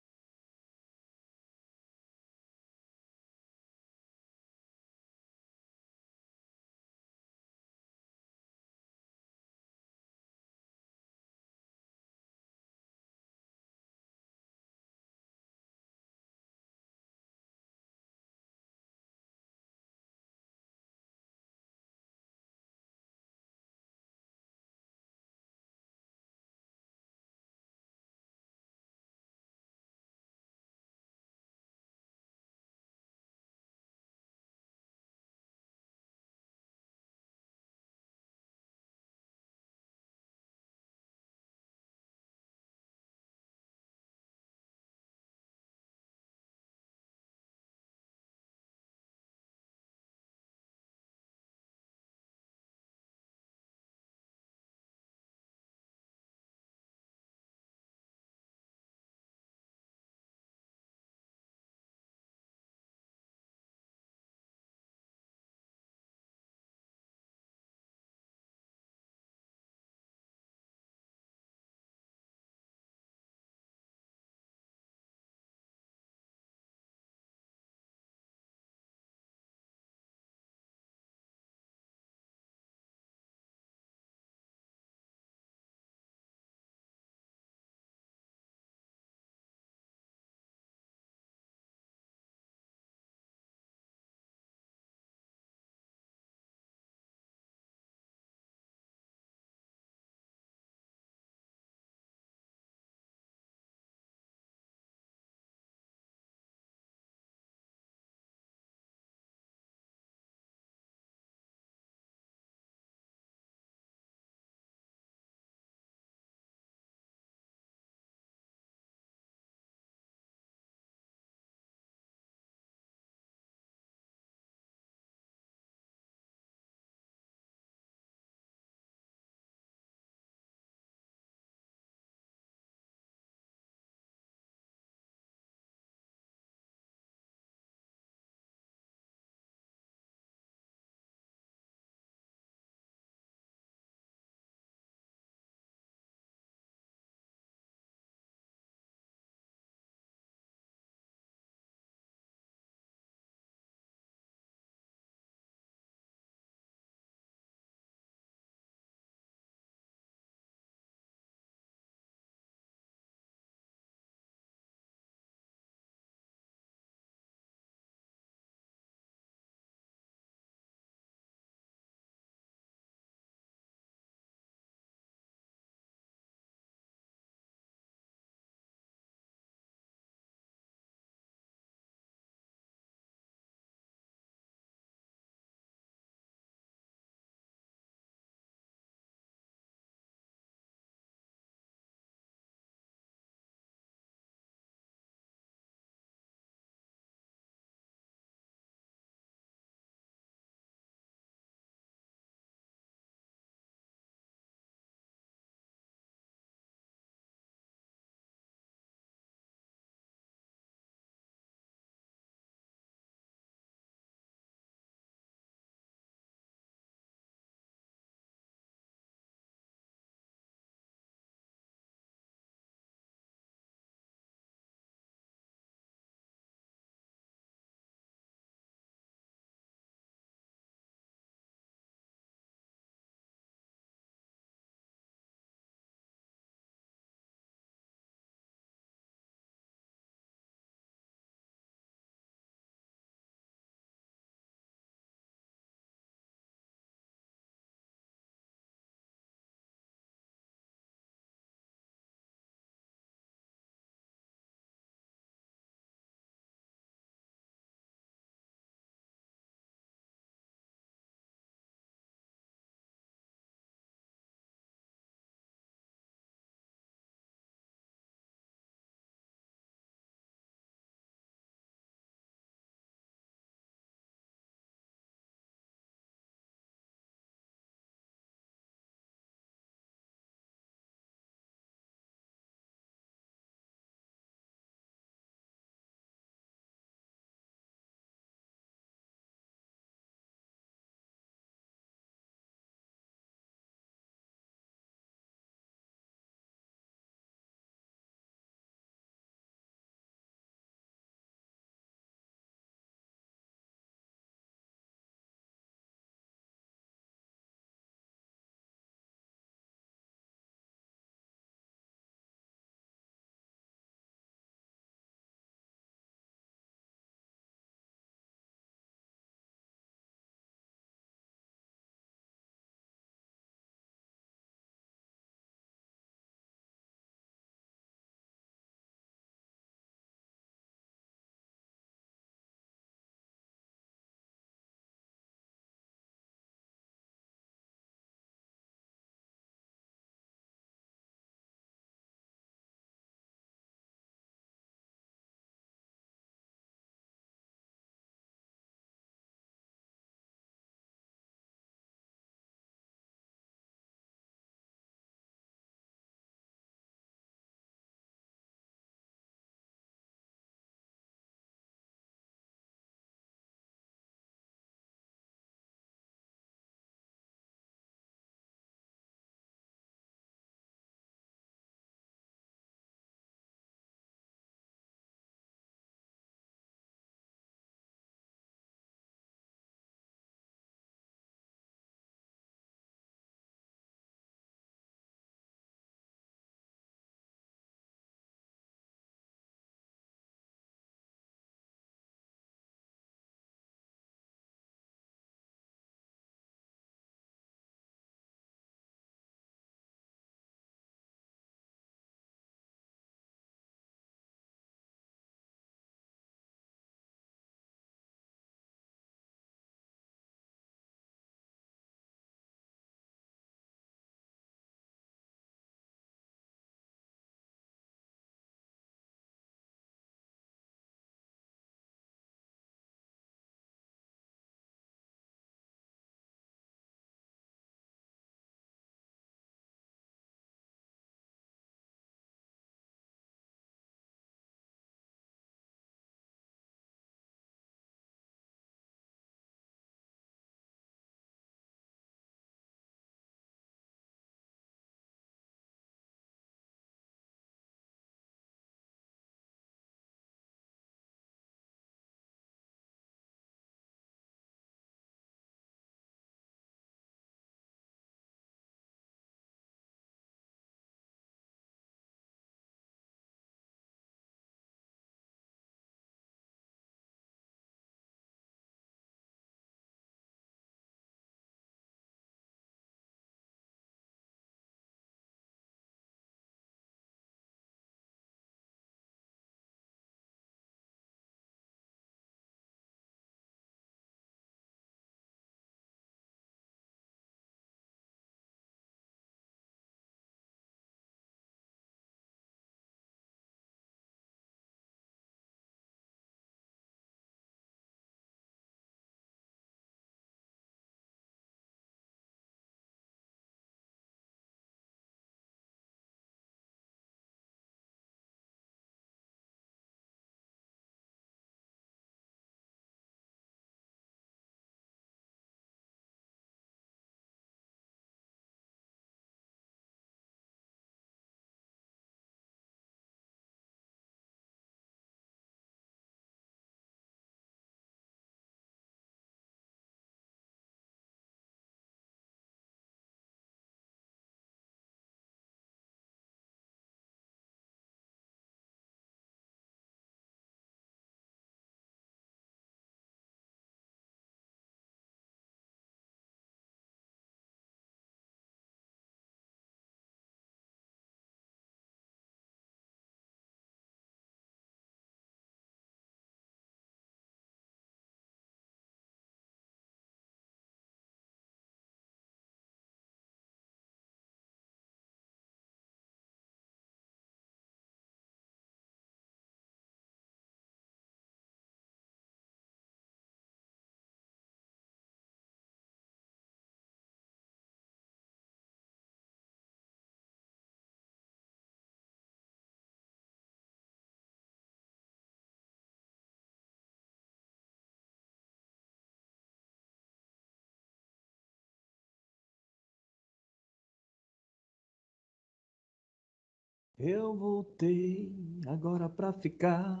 Eu voltei agora pra ficar.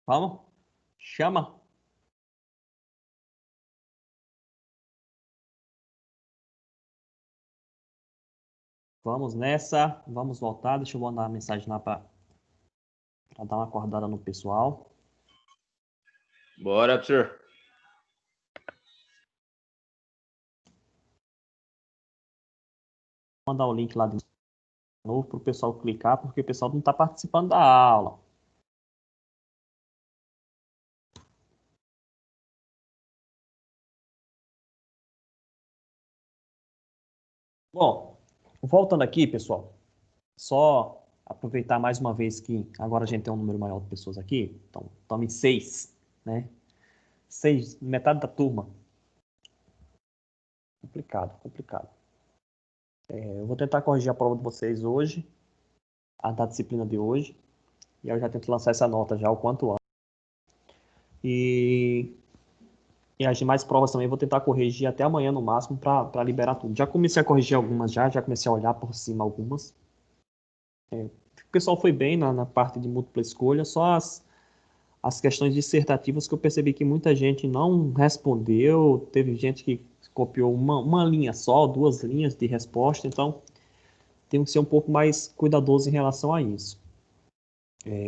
Vamos? Chama. Vamos nessa. Vamos voltar. Deixa eu mandar uma mensagem lá para dar uma acordada no pessoal. Bora, professor. Vou mandar o link lá de novo para o pessoal clicar, porque o pessoal não está participando da aula. Bom, voltando aqui, pessoal, só aproveitar mais uma vez que agora a gente tem um número maior de pessoas aqui, então estamos em 6, né? 6, metade da turma. Complicado, complicado. Eu vou tentar corrigir a prova de vocês hoje, a da disciplina de hoje, e eu já tento lançar essa nota já o quanto antes. E as demais provas também vou tentar corrigir até amanhã no máximo para liberar tudo. Já comecei a corrigir algumas já comecei a olhar por cima algumas. O pessoal foi bem na parte de múltipla escolha, só as questões dissertativas que eu percebi que muita gente não respondeu, teve gente que copiou uma linha só, 2 linhas de resposta, então tem que ser um pouco mais cuidadoso em relação a isso.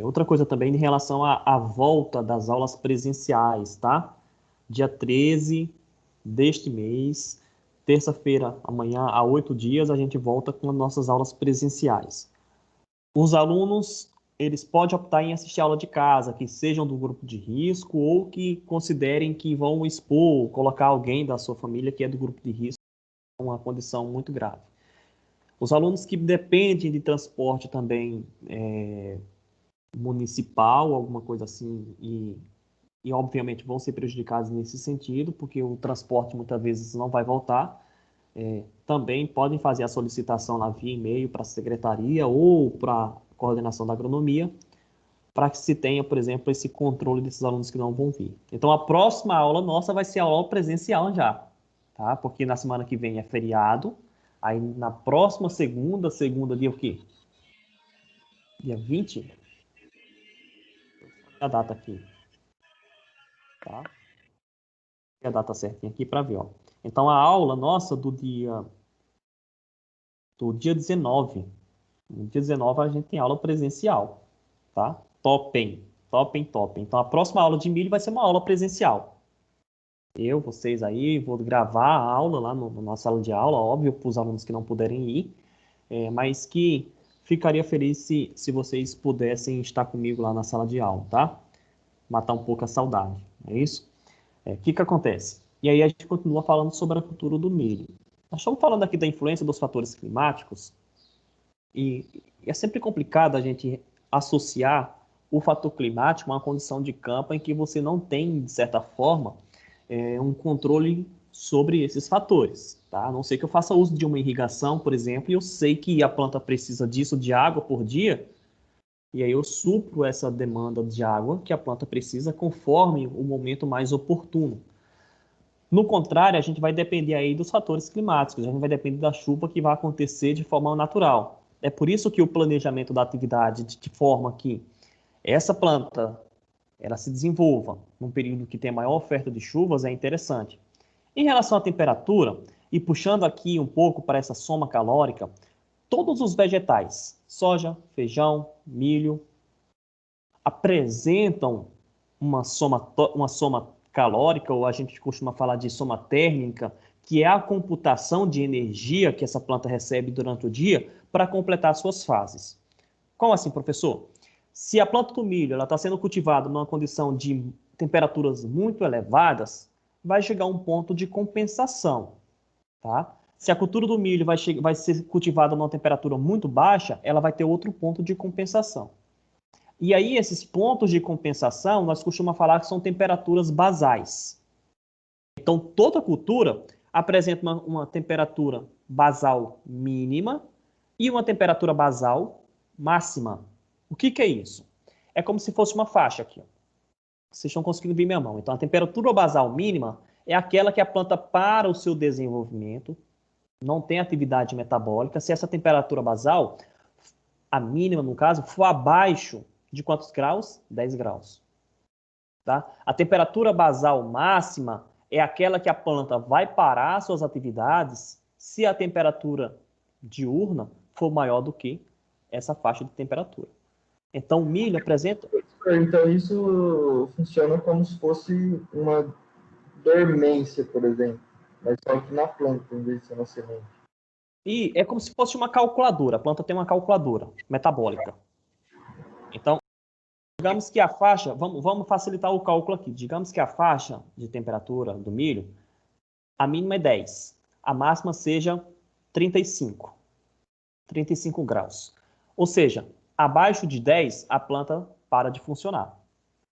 Outra coisa também em relação à volta das aulas presenciais, tá? Dia 13 deste mês, terça-feira, amanhã, há 8 dias, a gente volta com as nossas aulas presenciais. Os alunos, eles podem optar em assistir aula de casa, que sejam do grupo de risco ou que considerem que vão expor, colocar alguém da sua família que é do grupo de risco com uma condição muito grave. Os alunos que dependem de transporte também municipal, alguma coisa assim, e obviamente vão ser prejudicados nesse sentido, porque o transporte muitas vezes não vai voltar. Também podem fazer a solicitação lá via e-mail para a secretaria ou para a coordenação da agronomia, para que se tenha, por exemplo, esse controle desses alunos que não vão vir. Então, a próxima aula nossa vai ser a aula presencial já, tá? Porque na semana que vem é feriado, aí na próxima segunda dia o quê? Dia 20? A data aqui, tá? A data certinha aqui para ver, ó. Então, a aula nossa do dia 19, no dia 19 a gente tem aula presencial, tá? Topem, topem, topem. Então, a próxima aula de milho vai ser uma aula presencial. Vocês aí, vou gravar a aula lá na nossa sala de aula, óbvio, para os alunos que não puderem ir, mas que ficaria feliz se vocês pudessem estar comigo lá na sala de aula, tá? Matar um pouco a saudade, é isso? O que acontece? E aí a gente continua falando sobre a cultura do milho. Nós estamos falando aqui da influência dos fatores climáticos, e é sempre complicado a gente associar o fator climático a uma condição de campo em que você não tem, de certa forma, um controle sobre esses fatores. Tá? A não ser que eu faça uso de uma irrigação, por exemplo, e eu sei que a planta precisa disso de água por dia, e aí eu supro essa demanda de água que a planta precisa conforme o momento mais oportuno. No contrário, a gente vai depender aí dos fatores climáticos, a gente vai depender da chuva que vai acontecer de forma natural. É por isso que o planejamento da atividade de forma que essa planta ela se desenvolva num período que tem maior oferta de chuvas é interessante. Em relação à temperatura, e puxando aqui um pouco para essa soma calórica, todos os vegetais, soja, feijão, milho, apresentam uma soma calórica, ou a gente costuma falar de soma térmica, que é a computação de energia que essa planta recebe durante o dia para completar suas fases. Como assim, professor? Se a planta do milho está sendo cultivada numa condição de temperaturas muito elevadas, vai chegar um ponto de compensação. Tá? Se a cultura do milho vai ser cultivada numa temperatura muito baixa, ela vai ter outro ponto de compensação. E aí, esses pontos de compensação, nós costumamos falar que são temperaturas basais. Então, toda cultura apresenta uma temperatura basal mínima e uma temperatura basal máxima. O que é isso? É como se fosse uma faixa aqui. Ó. Vocês estão conseguindo ver minha mão. Então, a temperatura basal mínima é aquela que a planta para o seu desenvolvimento, não tem atividade metabólica. Se essa temperatura basal a mínima, no caso, for abaixo de quantos graus? 10 graus. Tá? A temperatura basal máxima é aquela que a planta vai parar suas atividades se a temperatura diurna for maior do que essa faixa de temperatura. Então, o milho apresenta... Então, isso funciona como se fosse uma dormência, por exemplo, mas só que na planta, em vez de ser na semente. E é como se fosse uma calculadora. A planta tem uma calculadora metabólica. Então, digamos que a faixa... Vamos facilitar o cálculo aqui. Digamos que a faixa de temperatura do milho, a mínima é 10. A máxima seja 35 graus. Ou seja, abaixo de 10, a planta para de funcionar.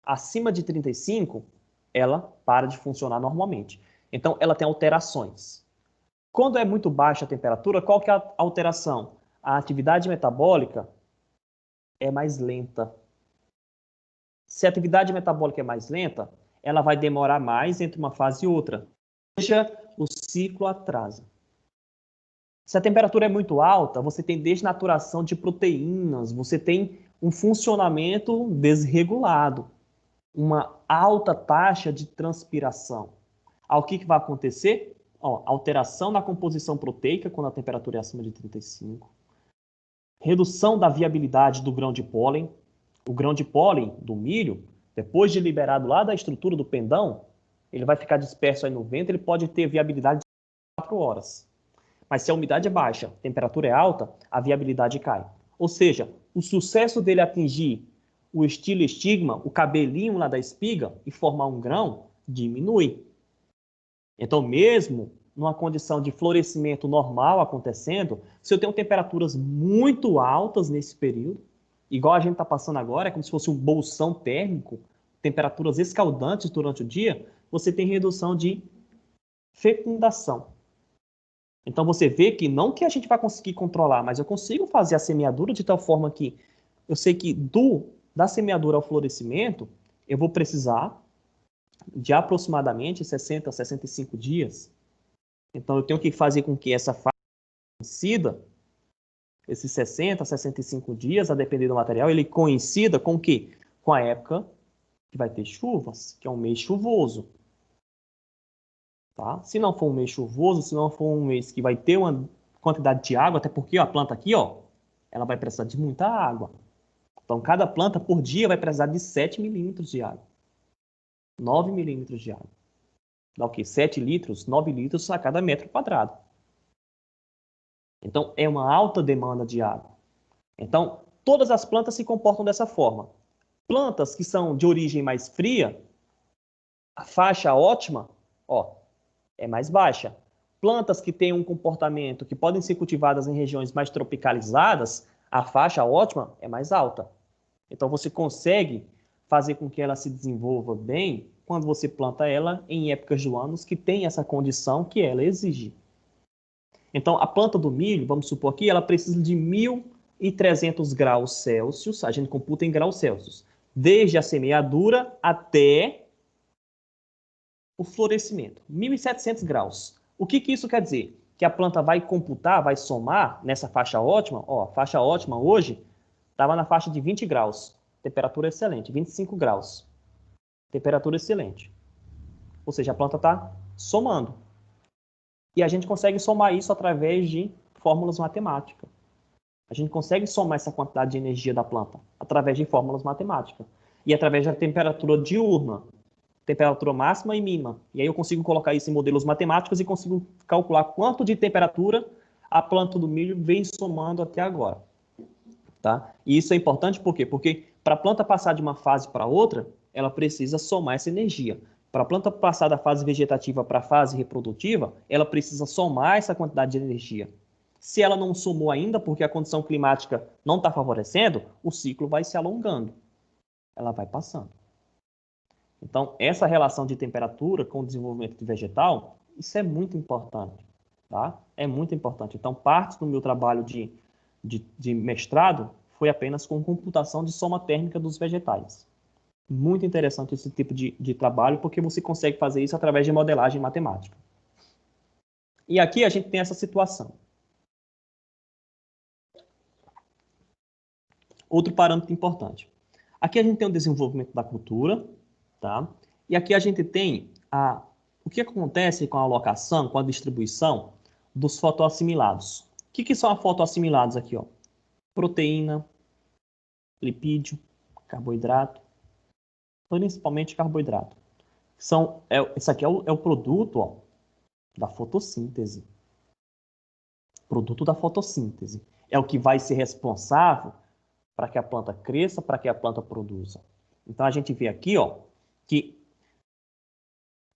Acima de 35, ela para de funcionar normalmente. Então, ela tem alterações. Quando é muito baixa a temperatura, qual que é a alteração? A atividade metabólica é mais lenta. Se a atividade metabólica é mais lenta, ela vai demorar mais entre uma fase e outra. Ou seja, o ciclo atrasa. Se a temperatura é muito alta, você tem desnaturação de proteínas, você tem um funcionamento desregulado, uma alta taxa de transpiração. O que vai acontecer? Alteração na composição proteica quando a temperatura é acima de 35. Redução da viabilidade do grão de pólen. O grão de pólen do milho, depois de liberado lá da estrutura do pendão, ele vai ficar disperso aí no vento, ele pode ter viabilidade de 4 horas. Mas se a umidade é baixa, a temperatura é alta, a viabilidade cai. Ou seja, o sucesso dele atingir o estilo estigma, o cabelinho lá da espiga, e formar um grão, diminui. Então, mesmo numa condição de florescimento normal acontecendo, se eu tenho temperaturas muito altas nesse período, igual a gente está passando agora, é como se fosse um bolsão térmico, temperaturas escaldantes durante o dia, você tem redução de fecundação. Então, você vê que não que a gente vai conseguir controlar, mas eu consigo fazer a semeadura de tal forma que eu sei que da semeadura ao florescimento, eu vou precisar de aproximadamente 60 a 65 dias. Então, eu tenho que fazer com que essa fase coincida, esses 60 a 65 dias, a depender do material, ele coincida com o quê? Com a época que vai ter chuvas, que é um mês chuvoso. Tá? Se não for um mês chuvoso, se não for um mês que vai ter uma quantidade de água, até porque a planta aqui, ela vai precisar de muita água. Então, cada planta por dia vai precisar de 7 milímetros de água. 9 milímetros de água. Dá o quê? 7 litros, 9 litros a cada metro quadrado. Então, é uma alta demanda de água. Então, todas as plantas se comportam dessa forma. Plantas que são de origem mais fria, a faixa ótima, é mais baixa. Plantas que têm um comportamento que podem ser cultivadas em regiões mais tropicalizadas, a faixa ótima é mais alta. Então, você consegue fazer com que ela se desenvolva bem quando você planta ela em épocas do ano que tem essa condição que ela exige. Então, a planta do milho, vamos supor aqui, ela precisa de 1.300 graus Celsius, a gente computa em graus Celsius, desde a semeadura até o florescimento, 1.700 graus. O que isso quer dizer? Que a planta vai computar, vai somar nessa faixa ótima, a faixa ótima hoje estava na faixa de 20 graus, temperatura excelente, 25 graus, temperatura excelente. Ou seja, a planta está somando. E a gente consegue somar isso através de fórmulas matemáticas. A gente consegue somar essa quantidade de energia da planta através de fórmulas matemáticas. E através da temperatura diurna, temperatura máxima e mínima. E aí eu consigo colocar isso em modelos matemáticos e consigo calcular quanto de temperatura a planta do milho vem somando até agora. Tá? E isso é importante por quê? Porque para a planta passar de uma fase para outra, ela precisa somar essa energia. Para a planta passar da fase vegetativa para a fase reprodutiva, ela precisa somar essa quantidade de energia. Se ela não somou ainda, porque a condição climática não está favorecendo, o ciclo vai se alongando. Ela vai passando. Então, essa relação de temperatura com o desenvolvimento de vegetal, isso é muito importante. Tá? É muito importante. Então, parte do meu trabalho de mestrado foi apenas com computação de soma térmica dos vegetais. Muito interessante esse tipo de trabalho, porque você consegue fazer isso através de modelagem matemática. E aqui a gente tem essa situação. outro parâmetro importante. Aqui a gente tem o desenvolvimento da cultura, tá? E aqui a gente tem o que acontece com a alocação, com a distribuição dos fotoassimilados. O que são fotoassimilados aqui, ó? Proteína, lipídio, carboidrato, principalmente carboidrato. Esse aqui é o produto, ó, da fotossíntese. Produto da fotossíntese. É o que vai ser responsável para que a planta cresça, para que a planta produza. Então, a gente vê aqui, ó, que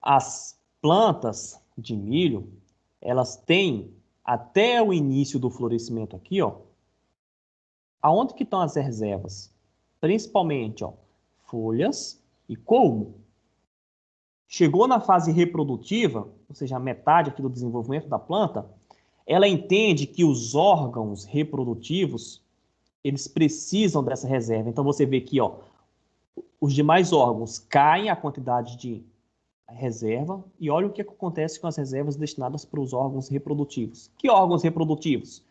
as plantas de milho, elas têm, até o início do florescimento aqui, ó, aonde que estão as reservas? Principalmente, ó, folhas e colmo. Chegou na fase reprodutiva, ou seja, a metade aqui do desenvolvimento da planta, ela entende que os órgãos reprodutivos, eles precisam dessa reserva. Então, você vê que, ó, os demais órgãos caem a quantidade de reserva e olha o que acontece com as reservas destinadas para os órgãos reprodutivos. Que órgãos reprodutivos?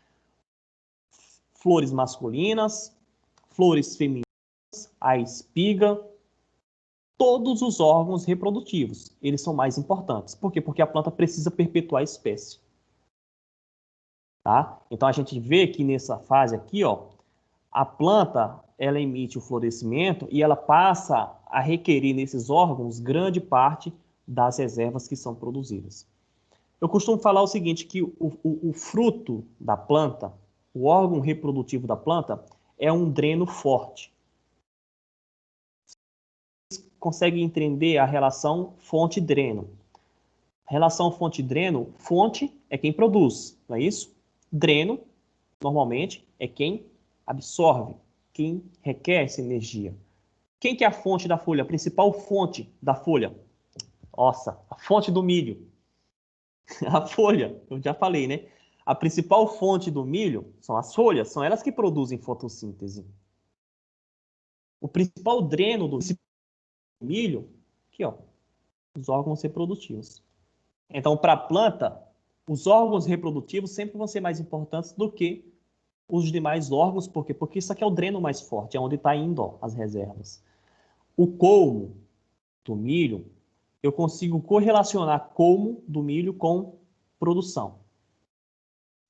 Flores masculinas, flores femininas, a espiga, todos os órgãos reprodutivos, eles são mais importantes. Por quê? Porque a planta precisa perpetuar a espécie. Tá? Então, a gente vê que nessa fase aqui, ó, a planta, ela emite o florescimento e ela passa a requerer nesses órgãos grande parte das reservas que são produzidas. Eu costumo falar o seguinte, que o fruto da planta, o órgão reprodutivo da planta, é um dreno forte. Vocês conseguem entender a relação fonte-dreno. A relação fonte-dreno, fonte é quem produz, não é isso? Dreno, normalmente, é quem absorve, quem requer essa energia. Quem que é a fonte da folha? A principal fonte da folha? Nossa, a fonte do milho. A folha, eu já falei, né? A principal fonte do milho são as folhas, são elas que produzem fotossíntese. O principal dreno do milho, aqui, ó, os órgãos reprodutivos. Então, para a planta, os órgãos reprodutivos sempre vão ser mais importantes do que os demais órgãos. Por quê? Porque isso aqui é o dreno mais forte, é onde está indo, ó, as reservas. O colmo do milho, eu consigo correlacionar colmo do milho com produção.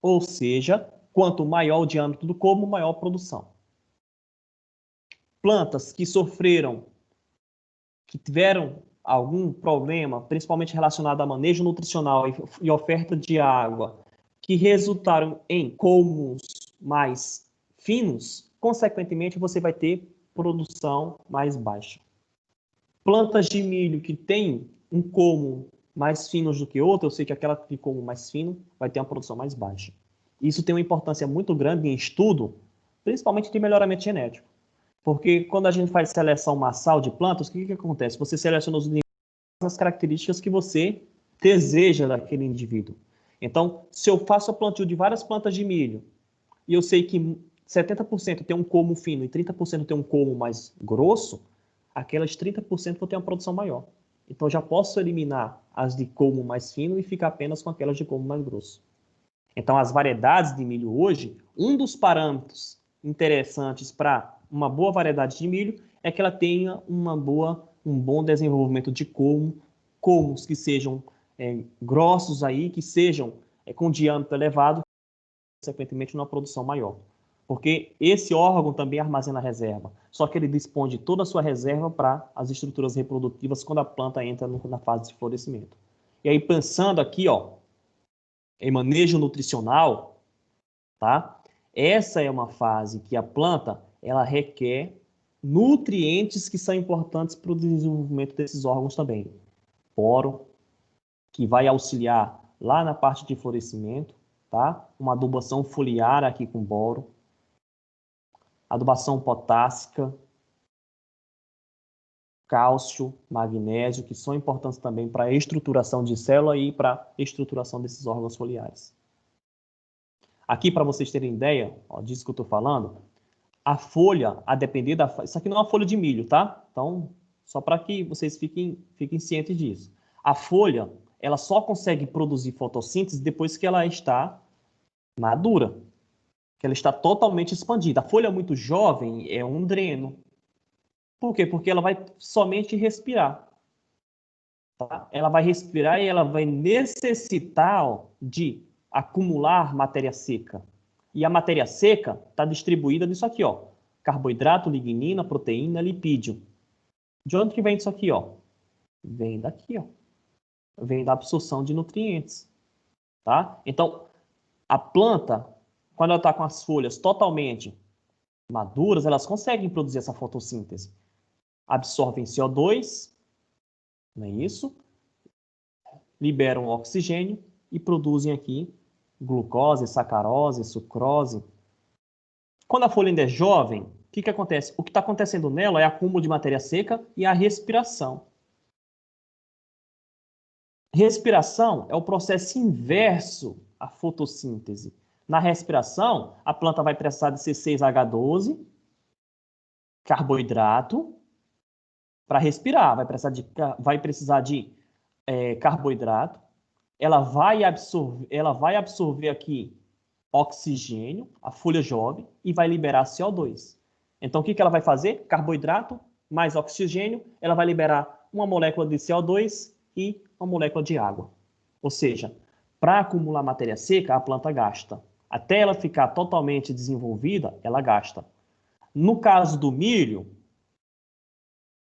Ou seja, quanto maior o diâmetro do colmo, maior a produção. Plantas que sofreram, que tiveram algum problema, principalmente relacionado a manejo nutricional e oferta de água, que resultaram em colmos mais finos, consequentemente você vai ter produção mais baixa. Plantas de milho que têm um colmo mais finos do que outro, eu sei que aquela de colmo mais fino vai ter uma produção mais baixa. Isso tem uma importância muito grande em estudo, principalmente de melhoramento genético. Porque quando a gente faz seleção massal de plantas, o que acontece? Você seleciona as características que você deseja daquele indivíduo. Então, se eu faço a plantio de várias plantas de milho, e eu sei que 70% tem um colmo fino e 30% tem um colmo mais grosso, aquelas 30% vão ter uma produção maior. Então, já posso eliminar as de colmo mais fino e ficar apenas com aquelas de colmo mais grosso. Então, as variedades de milho hoje, um dos parâmetros interessantes para uma boa variedade de milho é que ela tenha um bom desenvolvimento de colmos que sejam grossos aí, que sejam com diâmetro elevado, consequentemente uma produção maior. Porque esse órgão também armazena reserva, só que ele dispõe de toda a sua reserva para as estruturas reprodutivas quando a planta entra na fase de florescimento. E aí, pensando aqui, ó, em manejo nutricional, tá? Essa é uma fase que a planta ela requer nutrientes que são importantes para o desenvolvimento desses órgãos também. Boro, que vai auxiliar lá na parte de florescimento, tá? Uma adubação foliar aqui com boro, adubação potássica, cálcio, magnésio, que são importantes também para a estruturação de célula e para a estruturação desses órgãos foliares. Aqui, para vocês terem ideia, ó, disso que eu estou falando, a folha, a depender da... Isso aqui não é uma folha de milho, tá? Então, só para que vocês fiquem cientes disso. A folha, ela só consegue produzir fotossíntese depois que ela está madura. que ela está totalmente expandida. A folha muito jovem é um dreno. Por quê? Porque ela vai somente respirar. Tá? Ela vai respirar e ela vai necessitar, ó, de acumular matéria seca. E a matéria seca está distribuída nisso aqui, ó. Carboidrato, lignina, proteína, lipídio. De onde que vem isso aqui, ó? Vem daqui, ó. Vem da absorção de nutrientes. Tá? Então, a planta, quando ela está com as folhas totalmente maduras, elas conseguem produzir essa fotossíntese. Absorvem CO2, não é isso? Liberam oxigênio e produzem aqui glucose, sacarose, sucrose. Quando a folha ainda é jovem, o que acontece? O que está acontecendo nela é acúmulo de matéria seca e a respiração. Respiração é o processo inverso à fotossíntese. Na respiração, a planta vai precisar de C6H12, carboidrato, para respirar. Vai precisar de carboidrato. Ela vai absorver aqui oxigênio, a folha jovem, e vai liberar CO2. Então, o que ela vai fazer? Carboidrato mais oxigênio, ela vai liberar uma molécula de CO2 e uma molécula de água. Ou seja, para acumular matéria seca, a planta gasta. Até ela ficar totalmente desenvolvida, ela gasta. No caso do milho,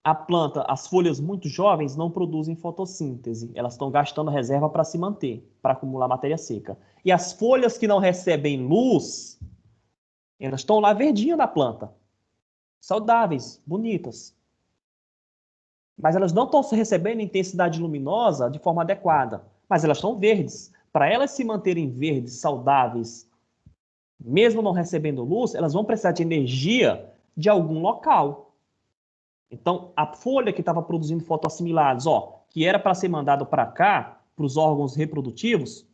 a planta, as folhas muito jovens não produzem fotossíntese. Elas estão gastando reserva para se manter, para acumular matéria seca. E as folhas que não recebem luz, elas estão lá verdinhas na planta. Saudáveis, bonitas. Mas elas não estão recebendo intensidade luminosa de forma adequada. Mas elas estão verdes. Para elas se manterem verdes, saudáveis, mesmo não recebendo luz, elas vão precisar de energia de algum local. Então, a folha que estava produzindo fotoassimilados, que era para ser mandado para cá, para os órgãos reprodutivos,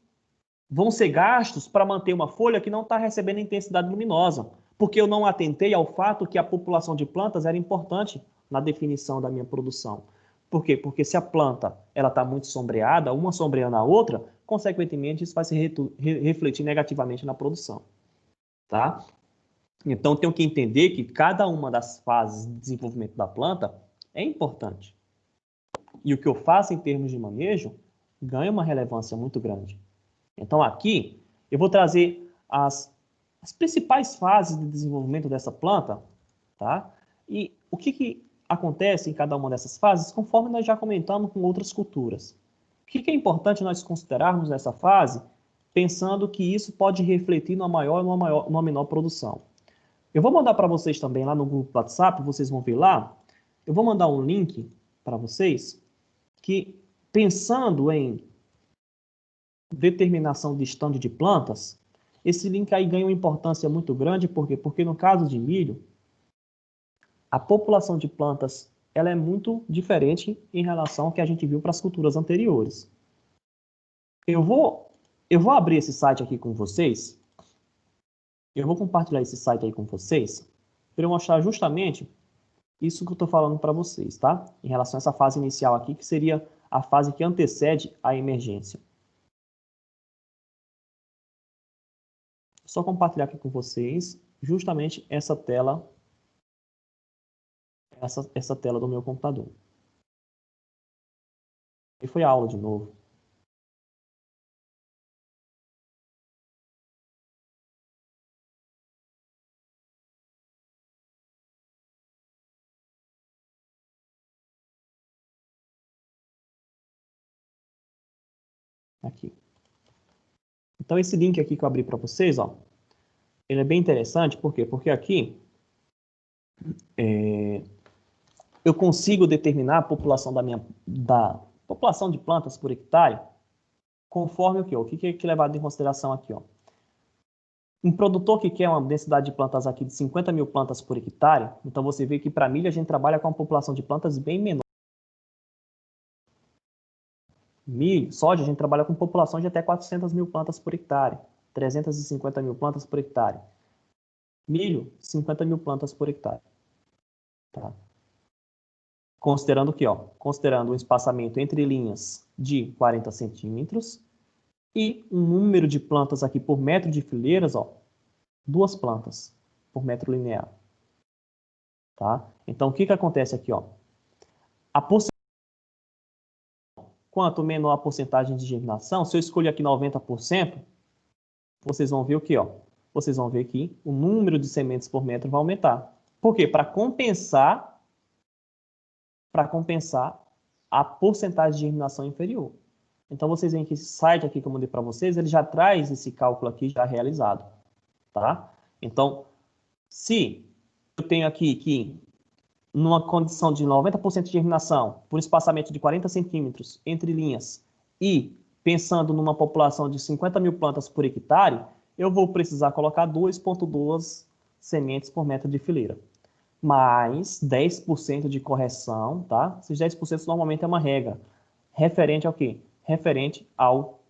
vão ser gastos para manter uma folha que não está recebendo intensidade luminosa, porque eu não atentei ao fato que a população de plantas era importante na definição da minha produção. Por quê? Porque se a planta está muito sombreada, uma sombreando a outra, consequentemente isso vai se refletir negativamente na produção. Tá? Então, tenho que entender que cada uma das fases de desenvolvimento da planta é importante. E o que eu faço em termos de manejo ganha uma relevância muito grande. Então, aqui, eu vou trazer as principais fases de desenvolvimento dessa planta, tá? E o que acontece em cada uma dessas fases, conforme nós já comentamos com outras culturas. O que é importante nós considerarmos nessa fase, pensando que isso pode refletir numa maior ou numa menor produção. Eu vou mandar para vocês também lá no grupo do WhatsApp, vocês vão ver lá. Eu vou mandar um link para vocês que, pensando em determinação de estande de plantas, esse link aí ganha uma importância muito grande. Por quê? Porque no caso de milho, a população de plantas ela é muito diferente em relação ao que a gente viu para as culturas anteriores. Eu vou abrir esse site aqui com vocês. Eu vou compartilhar esse site aí com vocês para eu mostrar justamente isso que eu estou falando para vocês, tá? Em relação a essa fase inicial aqui, que seria a fase que antecede a emergência. Só compartilhar aqui com vocês justamente essa tela, essa tela do meu computador. E foi a aula de novo. Aqui. Então, esse link aqui que eu abri para vocês, ele é bem interessante. Por quê? Porque aqui eu consigo determinar a população da população de plantas por hectare conforme o quê? O que é levado em consideração aqui? Um produtor que quer uma densidade de plantas aqui de 50 mil plantas por hectare, então você vê que para milho a gente trabalha com uma população de plantas bem menor. Milho, soja, a gente trabalha com população de até 400 mil plantas por hectare, 350 mil plantas por hectare. Milho, 50 mil plantas por hectare. Tá? Considerando o quê? Considerando um espaçamento entre linhas de 40 centímetros e um número de plantas aqui por metro de fileiras 2 plantas por metro linear. Tá? Então, o que acontece aqui? Ó? Quanto menor a porcentagem de germinação, se eu escolher aqui 90%, vocês vão ver o quê? Ó? Vocês vão ver que o número de sementes por metro vai aumentar. Por quê? Para compensar a porcentagem de germinação inferior. Então, vocês veem que esse site aqui que eu mandei para vocês, ele já traz esse cálculo aqui já realizado. Tá? Então, se eu tenho aqui que numa condição de 90% de germinação, por espaçamento de 40 centímetros entre linhas, e pensando numa população de 50 mil plantas por hectare, eu vou precisar colocar 2,2 sementes por metro de fileira. Mais 10% de correção, tá? Esses 10% normalmente é uma regra. Referente ao quê? Referente ao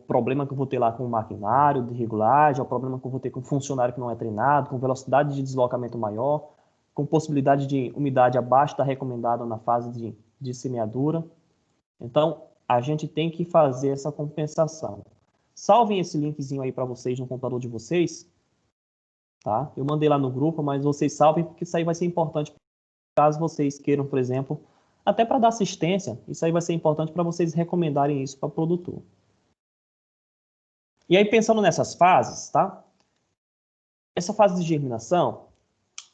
problema que eu vou ter lá com o maquinário de regulagem, ao problema que eu vou ter com o funcionário que não é treinado, com velocidade de deslocamento maior, com possibilidade de umidade abaixo da recomendada na fase de semeadura. Então, a gente tem que fazer essa compensação. Salvem esse linkzinho aí para vocês no computador de vocês, tá? Eu mandei lá no grupo, mas vocês salvem, porque isso aí vai ser importante caso vocês queiram, por exemplo, até para dar assistência, isso aí vai ser importante para vocês recomendarem isso para o produtor. E aí, pensando nessas fases, tá? Essa fase de germinação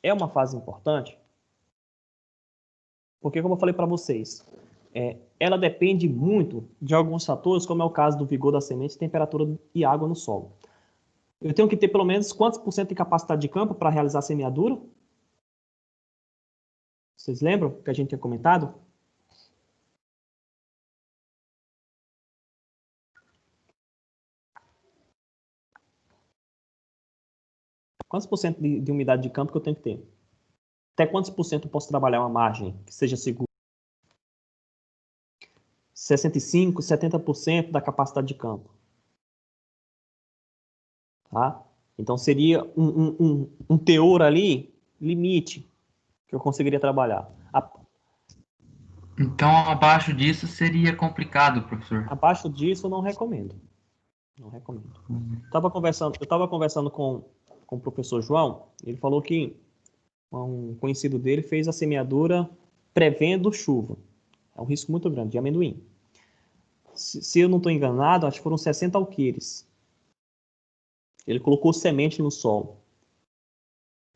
é uma fase importante, porque, como eu falei para vocês, ela depende muito de alguns fatores, como é o caso do vigor da semente, temperatura e água no solo. Eu tenho que ter pelo menos quantos por cento de capacidade de campo para realizar a semeadura? Vocês lembram que a gente tinha comentado? Quantos por cento de umidade de campo que eu tenho que ter? Até quantos por cento eu posso trabalhar uma margem que seja segura? 65%, 70% da capacidade de campo. Tá? Então, seria um teor ali, limite, que eu conseguiria trabalhar. Então, abaixo disso seria complicado, professor. Abaixo disso, eu não recomendo. Não recomendo. Eu estava conversando com o professor João, ele falou que um conhecido dele fez a semeadura prevendo chuva. É um risco muito grande, de amendoim. Se eu não estou enganado, acho que foram 60 alqueires. Ele colocou semente no solo.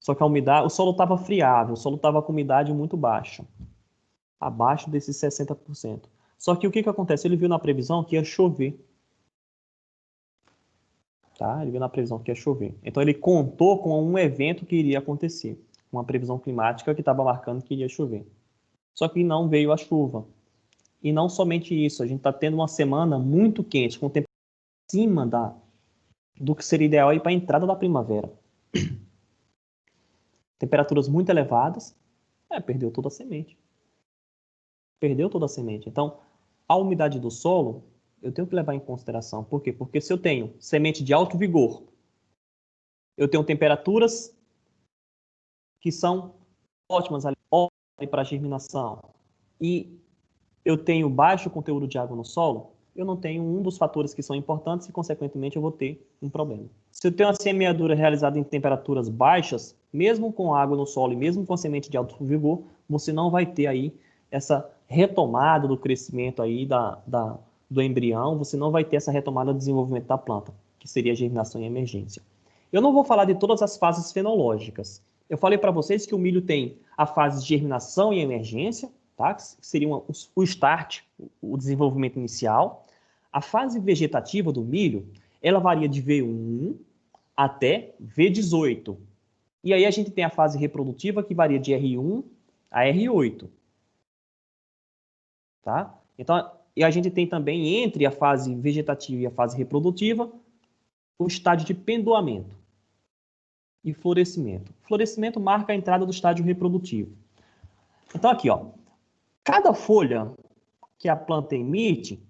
Só que a umidade, o solo estava friável, o solo estava com umidade muito baixa. Abaixo desses 60%. Só que o que acontece? Ele viu na previsão que ia chover. Tá? Ele viu na previsão que ia chover. Então ele contou com um evento que iria acontecer. Uma previsão climática que estava marcando que iria chover. Só que não veio a chuva. E não somente isso, a gente está tendo uma semana muito quente, com temperatura acima do que seria ideal para a entrada da primavera. Temperaturas muito elevadas, perdeu toda a semente. Perdeu toda a semente. Então, a umidade do solo, eu tenho que levar em consideração. Por quê? Porque se eu tenho semente de alto vigor, eu tenho temperaturas que são ótimas ali para germinação, e eu tenho baixo conteúdo de água no solo, eu não tenho um dos fatores que são importantes e, consequentemente, eu vou ter um problema. Se eu tenho uma semeadura realizada em temperaturas baixas, mesmo com água no solo e mesmo com semente de alto vigor, você não vai ter aí essa retomada do crescimento aí do embrião, você não vai ter essa retomada do desenvolvimento da planta, que seria a germinação em emergência. Eu não vou falar de todas as fases fenológicas. Eu falei para vocês que o milho tem a fase de germinação e emergência, tá? Que seria o start, o desenvolvimento inicial. A fase vegetativa do milho, ela varia de V1 até V18. E aí a gente tem a fase reprodutiva, que varia de R1 a R8. Tá? Então, e a gente tem também, entre a fase vegetativa e a fase reprodutiva, o estágio de pendoamento e florescimento. Florescimento marca a entrada do estágio reprodutivo. Então, aqui, ó, cada folha que a planta emite,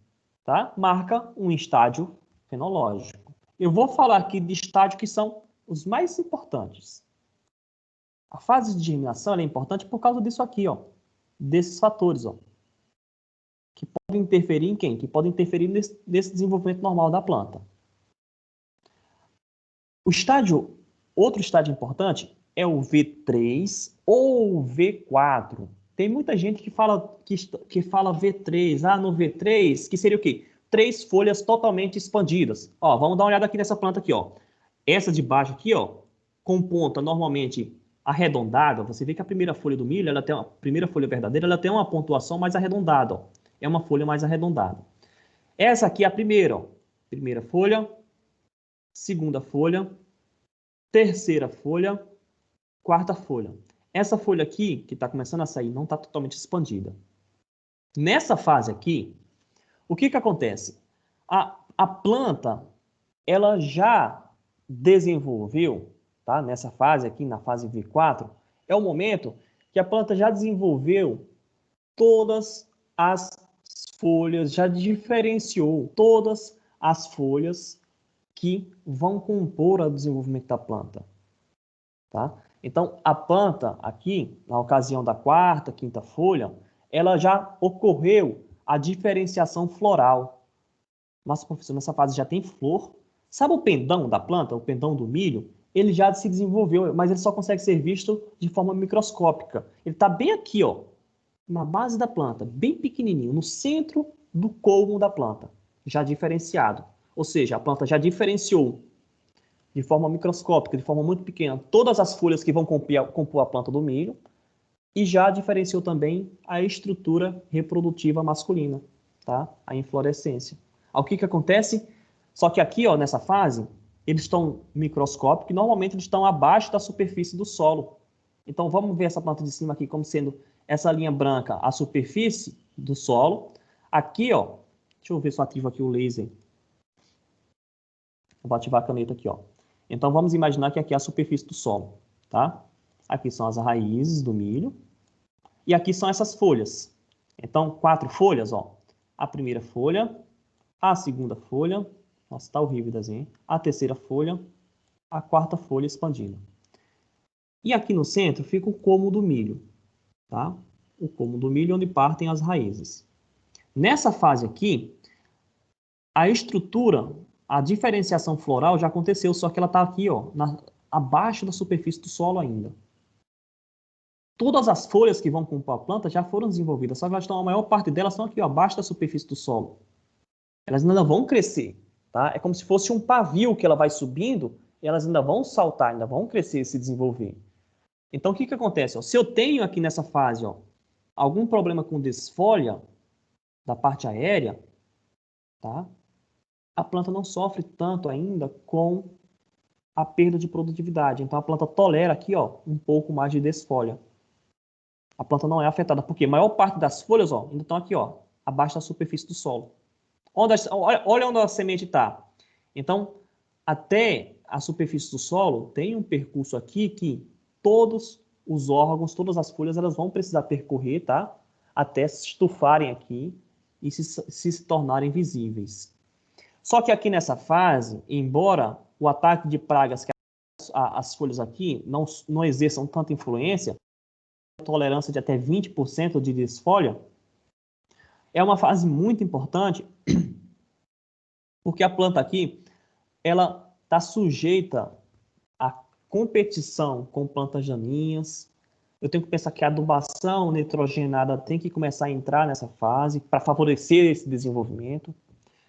tá, marca um estágio fenológico. Eu vou falar aqui de estágios que são os mais importantes. A fase de germinação é importante por causa disso aqui, ó, desses fatores, ó, que podem interferir em quem? Que podem interferir nesse desenvolvimento normal da planta. Outro estágio importante é o V3 ou o V4. Tem muita gente que fala V3. Ah, no V3, que seria o quê? 3 folhas totalmente expandidas. Ó, vamos dar uma olhada aqui nessa planta aqui, ó. Essa de baixo aqui, ó, com ponta normalmente arredondada. Você vê que a primeira folha do milho, a primeira folha verdadeira, ela tem uma pontuação mais arredondada, ó. É uma folha mais arredondada. Essa aqui é a primeira, ó. Primeira folha, segunda folha, terceira folha, quarta folha. Essa folha aqui, que está começando a sair, não está totalmente expandida. Nessa fase aqui, o que acontece? A planta, ela já desenvolveu, tá? Nessa fase aqui, na fase V4, é o momento que a planta já desenvolveu todas as folhas, já diferenciou todas as folhas que vão compor o desenvolvimento da planta, tá? Então, a planta aqui, na ocasião da quarta, quinta folha, ela já ocorreu a diferenciação floral. Nossa, professor, nessa fase já tem flor. Sabe o pendão da planta, o pendão do milho? Ele já se desenvolveu, mas ele só consegue ser visto de forma microscópica. Ele está bem aqui, ó, na base da planta, bem pequenininho, no centro do colmo da planta, já diferenciado. Ou seja, a planta já diferenciou de forma microscópica, de forma muito pequena, todas as folhas que vão compor a planta do milho e já diferenciou também a estrutura reprodutiva masculina, tá? A inflorescência. O que acontece? Só que aqui, ó, nessa fase, eles estão microscópicos e normalmente eles estão abaixo da superfície do solo. Então, vamos ver essa planta de cima aqui como sendo essa linha branca, a superfície do solo. Aqui, ó, deixa eu ver se eu ativo aqui o laser. Eu vou ativar a caneta aqui, ó. Então, vamos imaginar que aqui é a superfície do solo, tá? Aqui são as raízes do milho. E aqui são essas folhas. Então, 4 folhas, ó. A primeira folha, a segunda folha, nossa, tá horrível o desenho. A terceira folha, a quarta folha expandindo. E aqui no centro fica o colmo do milho, tá? O colmo do milho onde partem as raízes. Nessa fase aqui, a estrutura, a diferenciação floral já aconteceu, só que ela está aqui, ó, abaixo da superfície do solo ainda. Todas as folhas que vão compor a planta já foram desenvolvidas, só que elas estão, a maior parte delas estão aqui, ó, abaixo da superfície do solo. Elas ainda vão crescer, tá? É como se fosse um pavio que ela vai subindo, e elas ainda vão saltar, ainda vão crescer e se desenvolver. Então, o que acontece? Ó? Se eu tenho aqui nessa fase, ó, algum problema com desfolha da parte aérea, tá? A planta não sofre tanto ainda com a perda de produtividade. Então, a planta tolera aqui, ó, um pouco mais de desfolha. A planta não é afetada, porque a maior parte das folhas, ó, ainda estão aqui, ó, abaixo da superfície do solo. Olha onde a semente está. Então, até a superfície do solo tem um percurso aqui que todos os órgãos, todas as folhas, elas vão precisar percorrer, tá? Até se estufarem aqui e se tornarem visíveis. Só que aqui nessa fase, embora o ataque de pragas que as folhas aqui não exerçam tanta influência, tolerância de até 20% de desfolha, é uma fase muito importante, porque a planta aqui, ela está sujeita à competição com plantas daninhas. Eu tenho que pensar que a adubação nitrogenada tem que começar a entrar nessa fase para favorecer esse desenvolvimento.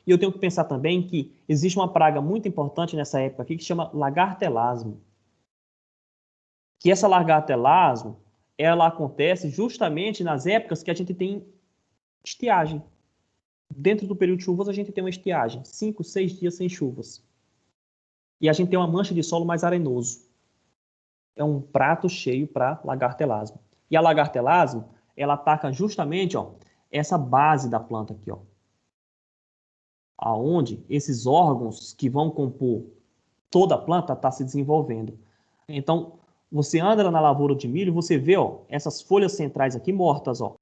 E eu tenho que pensar também que existe uma praga muito importante nessa época aqui que chama lagartelasmo. Que essa lagartelasmo, ela acontece justamente nas épocas que a gente tem estiagem. Dentro do período de chuvas, a gente tem uma estiagem, 5, 6 dias sem chuvas. E a gente tem uma mancha de solo mais arenoso. É um prato cheio para lagartelasmo. E a lagartelasmo, ela ataca justamente, ó, essa base da planta aqui, ó. Aonde esses órgãos que vão compor toda a planta está se desenvolvendo. Então, você anda na lavoura de milho, você vê, ó, essas folhas centrais aqui mortas, ó.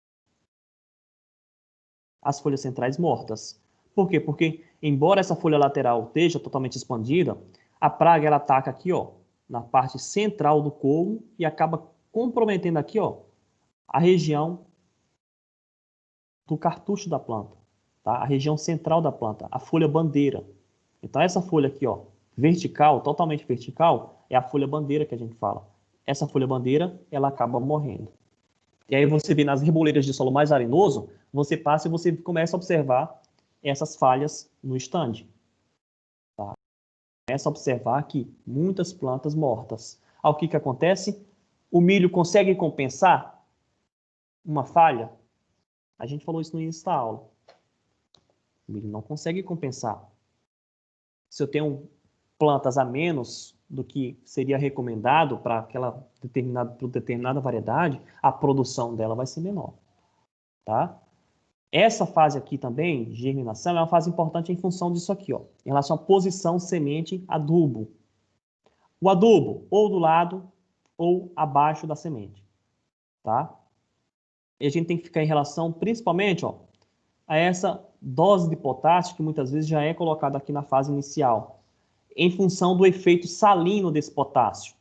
As folhas centrais mortas. Por quê? Porque, embora essa folha lateral esteja totalmente expandida, a praga ela ataca aqui, ó, na parte central do colmo e acaba comprometendo aqui, ó, a região do cartucho da planta, tá? A região central da planta, a folha bandeira. Então, essa folha aqui, ó, vertical, totalmente vertical, é a folha bandeira que a gente fala. Essa folha bandeira, ela acaba morrendo. E aí você vê nas riboleiras de solo mais arenoso, você passa e você começa a observar essas falhas no stand. Tá? Começa a observar aqui muitas plantas mortas. Aí o que acontece? O milho consegue compensar uma falha? A gente falou isso no início da aula. O milho não consegue compensar. Se eu tenho plantas a menos do que seria recomendado para aquela determinada variedade, a produção dela vai ser menor. Tá? Essa fase aqui também, de germinação, é uma fase importante em função disso aqui, ó, em relação à posição semente adubo. O adubo, ou do lado, ou abaixo da semente. Tá? E a gente tem que ficar em relação, principalmente, ó, a essa dose de potássio, que muitas vezes já é colocada aqui na fase inicial, em função do efeito salino desse potássio.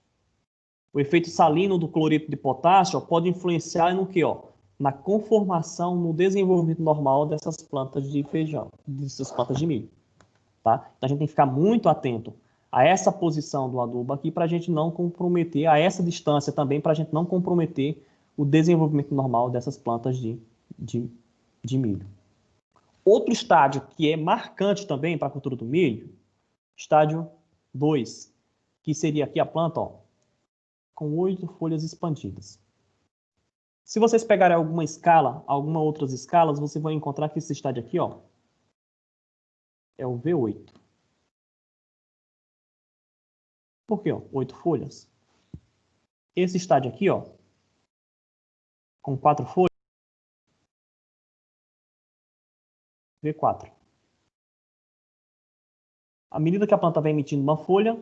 O efeito salino do cloreto de potássio ó, pode influenciar no quê? Ó? Na conformação, no desenvolvimento normal dessas plantas de feijão, dessas plantas de milho. Tá? Então a gente tem que ficar muito atento a essa posição do adubo aqui para a gente não comprometer, a essa distância também para a gente não comprometer o desenvolvimento normal dessas plantas de milho. Outro estágio que é marcante também para a cultura do milho, estágio 2, que seria aqui a planta ó, com 8 folhas expandidas. Se vocês pegarem alguma escala, algumas outras escalas, você vai encontrar que esse estágio aqui ó, é o V8. Por quê? Ó? 8 folhas. Esse estágio aqui, ó, com 4 folhas, V4. À medida que a planta vai emitindo uma folha,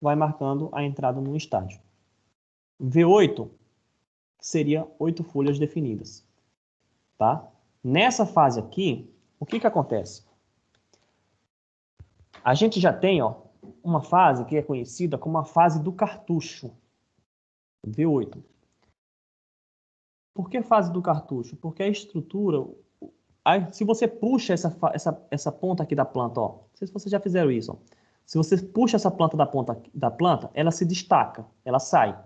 vai marcando a entrada no estágio. V8 seria 8 folhas definidas. Tá? Nessa fase aqui, o que acontece? A gente já tem ó, uma fase que é conhecida como a fase do cartucho. V8. Por que fase do cartucho? Porque a estrutura... Se você puxa essa ponta aqui da planta, ó, não sei se vocês já fizeram isso, ó. Se você puxa essa planta da ponta da planta, ela se destaca, ela sai.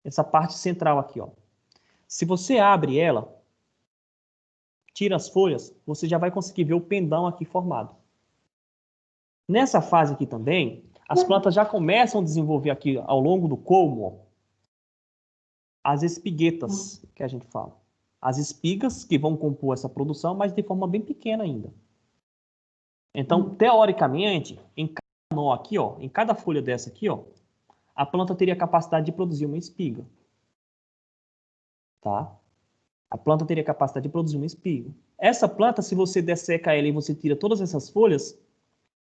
Essa parte central aqui, ó. Se você abre ela, tira as folhas, você já vai conseguir ver o pendão aqui formado. Nessa fase aqui também, as plantas já começam a desenvolver aqui ao longo do colmo, ó, as espiguetas, que a gente fala. As espigas que vão compor essa produção, mas de forma bem pequena ainda. Então, teoricamente, em cada nó aqui, ó, em cada folha dessa aqui, ó, a planta teria a capacidade de produzir uma espiga. Tá? A planta teria a capacidade de produzir uma espiga. Essa planta, se você desseca ela e você tira todas essas folhas,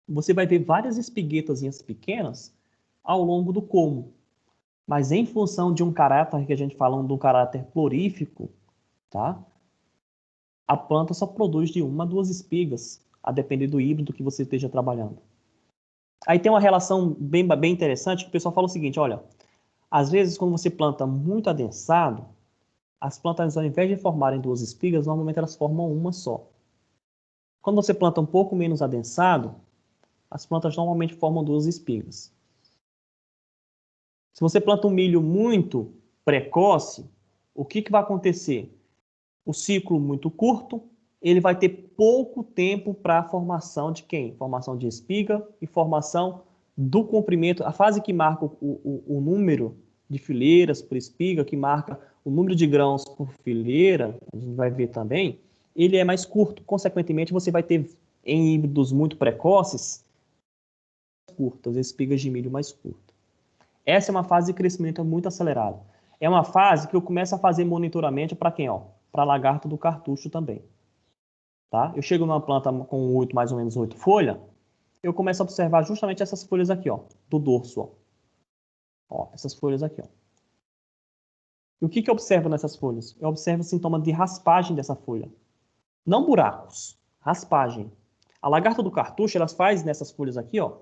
você vai ver várias espiguetazinhas pequenas ao longo do colmo. Mas em função de um caráter que a gente fala, de um caráter florífico, tá? A planta só produz de 1 a 2 espigas, a depender do híbrido que você esteja trabalhando. Aí tem uma relação bem interessante, que o pessoal fala o seguinte, olha, às vezes quando você planta muito adensado, as plantas ao invés de formarem 2 espigas, normalmente elas formam uma só. Quando você planta um pouco menos adensado, as plantas normalmente formam 2 espigas. Se você planta um milho muito precoce, o que vai acontecer? O ciclo muito curto, ele vai ter pouco tempo para a formação de quem? Formação de espiga e formação do comprimento. A fase que marca o número de fileiras por espiga, que marca o número de grãos por fileira, a gente vai ver também, ele é mais curto. Consequentemente, você vai ter em híbridos muito precoces, curtas, espigas de milho mais curtas. Essa é uma fase de crescimento muito acelerado. É uma fase que eu começo a fazer monitoramento para quem? Para lagarto do cartucho também. Tá? Eu chego numa planta com mais ou menos 8 folhas, eu começo a observar justamente essas folhas aqui, ó, do dorso. Ó, essas folhas aqui. Ó. E o que eu observo nessas folhas? Eu observo sintomas de raspagem dessa folha. Não buracos, raspagem. A lagarta do cartucho, ela faz nessas folhas aqui, ó,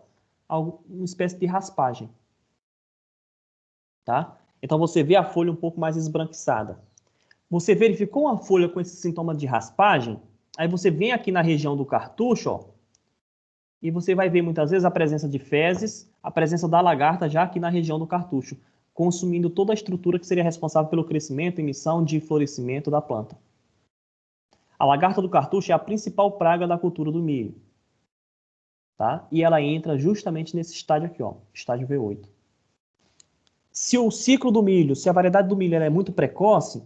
uma espécie de raspagem. Tá? Então você vê a folha um pouco mais esbranquiçada. Você verificou uma folha com esse sintoma de raspagem, aí você vem aqui na região do cartucho, ó, e você vai ver muitas vezes a presença de fezes, a presença da lagarta já aqui na região do cartucho, consumindo toda a estrutura que seria responsável pelo crescimento, emissão de florescimento da planta. A lagarta do cartucho é a principal praga da cultura do milho, tá? E ela entra justamente nesse estágio aqui, ó, estágio V8. Se o ciclo do milho, se a variedade do milho é muito precoce,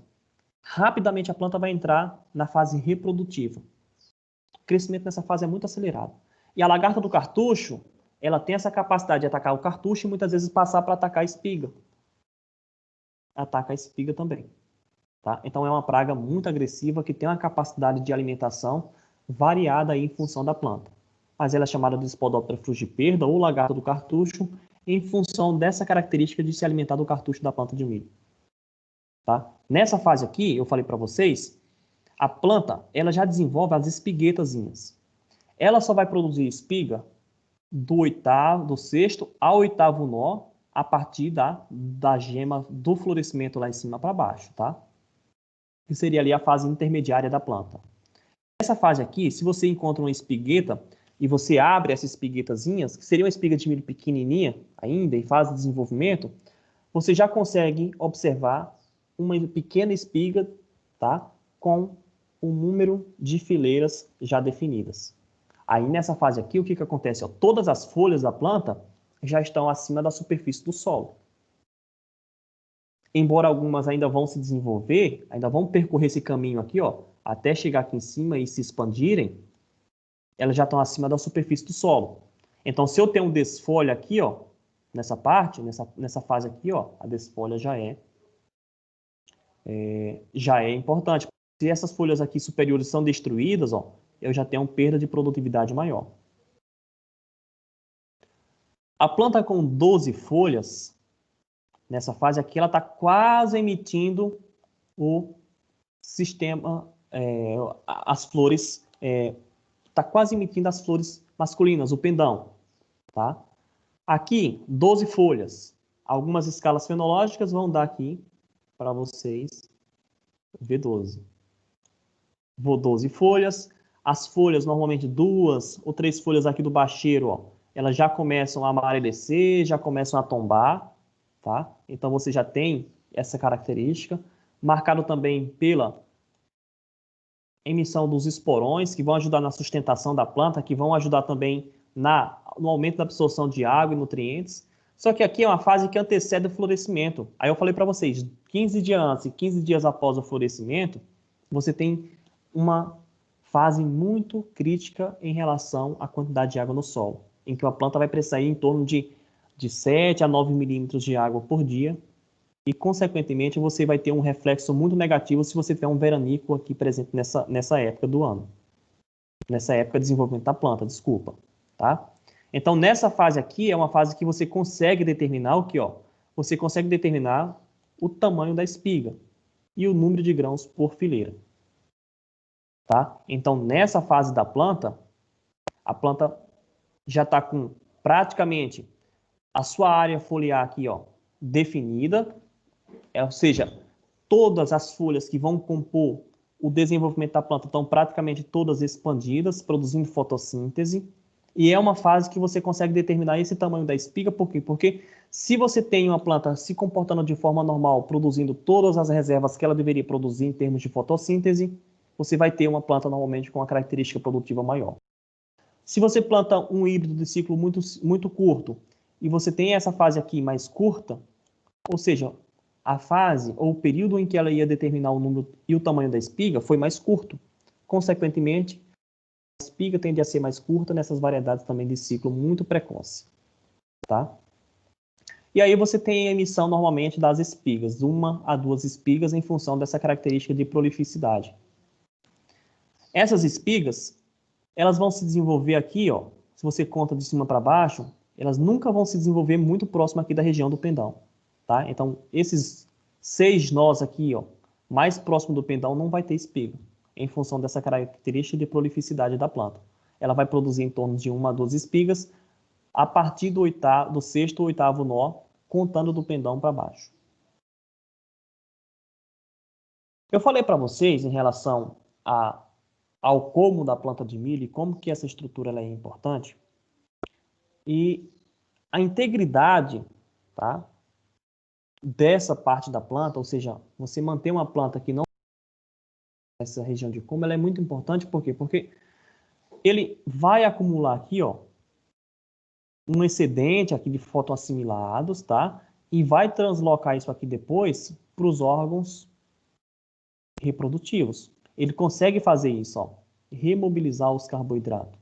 rapidamente a planta vai entrar na fase reprodutiva. O crescimento nessa fase é muito acelerado. E a lagarta do cartucho, ela tem essa capacidade de atacar o cartucho e muitas vezes passar para atacar a espiga. Ataca a espiga também. Tá? Então é uma praga muito agressiva que tem uma capacidade de alimentação variada aí em função da planta. Mas ela é chamada de Spodoptera frugiperda ou lagarta do cartucho em função dessa característica de se alimentar do cartucho da planta de milho. Tá? Nessa fase aqui, eu falei para vocês, a planta ela já desenvolve as espiguetazinhas. Ela só vai produzir espiga do sexto ao oitavo nó a partir da gema do florescimento lá em cima para baixo, tá? Que seria ali a fase intermediária da planta. Nessa fase aqui, se você encontra uma espigueta e você abre essas espiguetazinhas, que seria uma espiga de milho pequenininha ainda, em fase de desenvolvimento, você já consegue observar uma pequena espiga, tá? Com um número de fileiras já definidas. Aí nessa fase aqui, o que acontece? Ó, todas as folhas da planta já estão acima da superfície do solo. Embora algumas ainda vão se desenvolver, ainda vão percorrer esse caminho aqui, ó, até chegar aqui em cima e se expandirem, elas já estão acima da superfície do solo. Então, se eu tenho um desfolha aqui, ó, nessa parte, nessa fase aqui, ó, a desfolha já é importante. Se essas folhas aqui superiores são destruídas, ó, eu já tenho perda de produtividade maior. A planta com 12 folhas, nessa fase aqui, ela está quase emitindo o sistema, as flores, está quase emitindo as flores masculinas, o pendão. Tá? Aqui, 12 folhas. Algumas escalas fenológicas vão dar aqui para vocês ver 12. Vou 12 folhas. As folhas, normalmente 2 ou 3 folhas aqui do bacheiro, ó, elas já começam a amarecer, já começam a tombar, tá? Então você já tem essa característica, marcado também pela emissão dos esporões, que vão ajudar na sustentação da planta, que vão ajudar também no aumento da absorção de água e nutrientes. Só que aqui é uma fase que antecede o florescimento. Aí eu falei para vocês, 15 dias antes e 15 dias após o florescimento, você tem uma fase muito crítica em relação à quantidade de água no solo, em que a planta vai precisar ir em torno de 7 a 9 milímetros de água por dia, e, consequentemente, você vai ter um reflexo muito negativo se você tiver um veranico aqui presente nessa época do ano. Nessa época de desenvolvimento da planta, desculpa. Tá? Então, nessa fase aqui, é uma fase que você consegue determinar o que? Ó, você consegue determinar o tamanho da espiga e o número de grãos por fileira. Tá? Então, nessa fase da planta, a planta já está com praticamente a sua área foliar aqui, ó, definida, ou seja, todas as folhas que vão compor o desenvolvimento da planta estão praticamente todas expandidas, produzindo fotossíntese, e é uma fase que você consegue determinar esse tamanho da espiga. Por quê? Porque se você tem uma planta se comportando de forma normal, produzindo todas as reservas que ela deveria produzir em termos de fotossíntese, você vai ter uma planta normalmente com uma característica produtiva maior. Se você planta um híbrido de ciclo muito, muito curto e você tem essa fase aqui mais curta, ou seja, a fase ou o período em que ela ia determinar o número e o tamanho da espiga foi mais curto. Consequentemente, a espiga tende a ser mais curta nessas variedades também de ciclo muito precoce. Tá? E aí você tem a emissão normalmente das espigas, 1 a 2 espigas em função dessa característica de prolificidade. Essas espigas, elas vão se desenvolver aqui, ó, se você conta de cima para baixo, elas nunca vão se desenvolver muito próximo aqui da região do pendão. Tá? Então, esses 6 nós aqui, ó, mais próximo do pendão, não vai ter espiga, em função dessa característica de prolificidade da planta. Ela vai produzir em torno de 1 a 2 espigas a partir do 6º ou 8º nó, contando do pendão para baixo. Eu falei para vocês em relação ao como da planta de milho e como que essa estrutura ela é importante. E a integridade, tá, dessa parte da planta, ou seja, você manter uma planta que não essa região de como, ela é muito importante, por quê? Porque ele vai acumular aqui, ó, um excedente aqui de fotoassimilados, tá? E vai translocar isso aqui depois para os órgãos reprodutivos. Ele consegue fazer isso, ó, remobilizar os carboidratos.